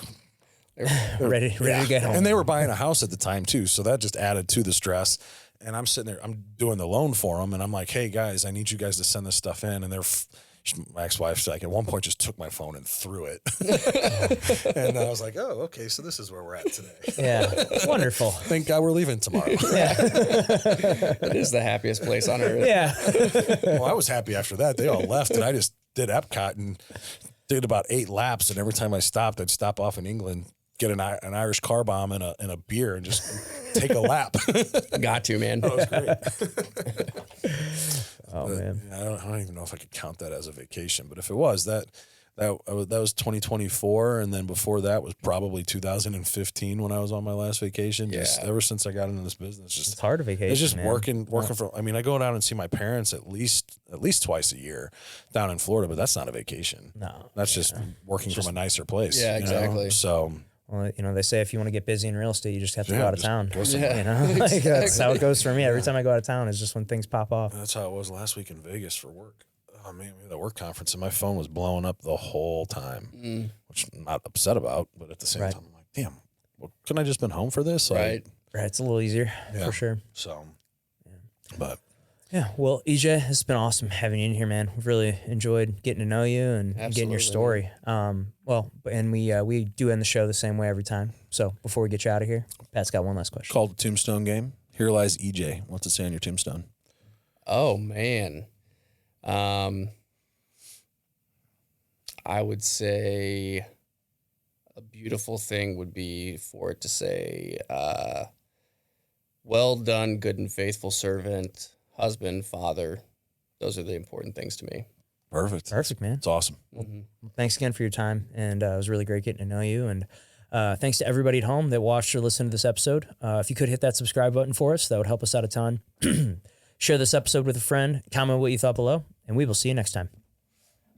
Speaker 1: ready to get home.
Speaker 2: And they were buying a house at the time, too. So that just added to the stress. And I'm sitting there, I'm doing the loan for them. And I'm like, hey, guys, I need you guys to send this stuff in. And my ex-wife, like, at one point just took my phone and threw it. And I was like, oh, okay, so this is where we're at today.
Speaker 1: Yeah, wonderful.
Speaker 2: Thank God we're leaving tomorrow.
Speaker 3: It is the happiest place on earth.
Speaker 1: Yeah.
Speaker 2: Well, I was happy after that. They all left, and I just did Epcot and did about 8 laps. And every time I stopped, I'd stop off in England, get an Irish car bomb and a beer, and just take a lap.
Speaker 3: Got to, man.
Speaker 2: That was great.
Speaker 1: Oh, man.
Speaker 2: I don't even know if I could count that as a vacation, but if it was, that was 2024, and then before that was probably 2015 when I was on my last vacation. Just ever since I got into this business,
Speaker 1: It's hard to vacation.
Speaker 2: It's just
Speaker 1: man.
Speaker 2: working from. I mean, I go down and see my parents at least twice a year down in Florida, but that's not a vacation.
Speaker 1: No,
Speaker 2: that's just working from a nicer place.
Speaker 3: Yeah, exactly.
Speaker 2: You know? So.
Speaker 1: Well, they say if you want to get busy in real estate, you just have to go out of town.
Speaker 3: Yeah.
Speaker 1: Like, that's how it goes for me. Every time I go out of town, it's just when things pop off.
Speaker 2: That's how it was last week in Vegas for work. Oh man, we had a work conference and my phone was blowing up the whole time, which I'm not upset about, but at the same time, I'm like, damn, well, couldn't I just been home for this?
Speaker 3: Right.
Speaker 1: Right. It's a little easier for sure.
Speaker 2: So, but.
Speaker 1: Yeah, well, EJ, it's been awesome having you in here, man. We've really enjoyed getting to know you and getting your story. And we do end the show the same way every time. So before we get you out of here, Pat's got one last question.
Speaker 2: Called the tombstone game. Here lies EJ. What's it say on your tombstone?
Speaker 3: Oh man, I would say a beautiful thing would be for it to say, "Well done, good and faithful servant." Husband, father, those are the important things to me.
Speaker 2: Perfect,
Speaker 1: man.
Speaker 2: It's awesome.
Speaker 1: Well, thanks again for your time, and it was really great getting to know you. And thanks to everybody at home that watched or listened to this episode. If you could hit that subscribe button for us, that would help us out a ton. Share this episode with a friend, comment what you thought below, and we will see you next time.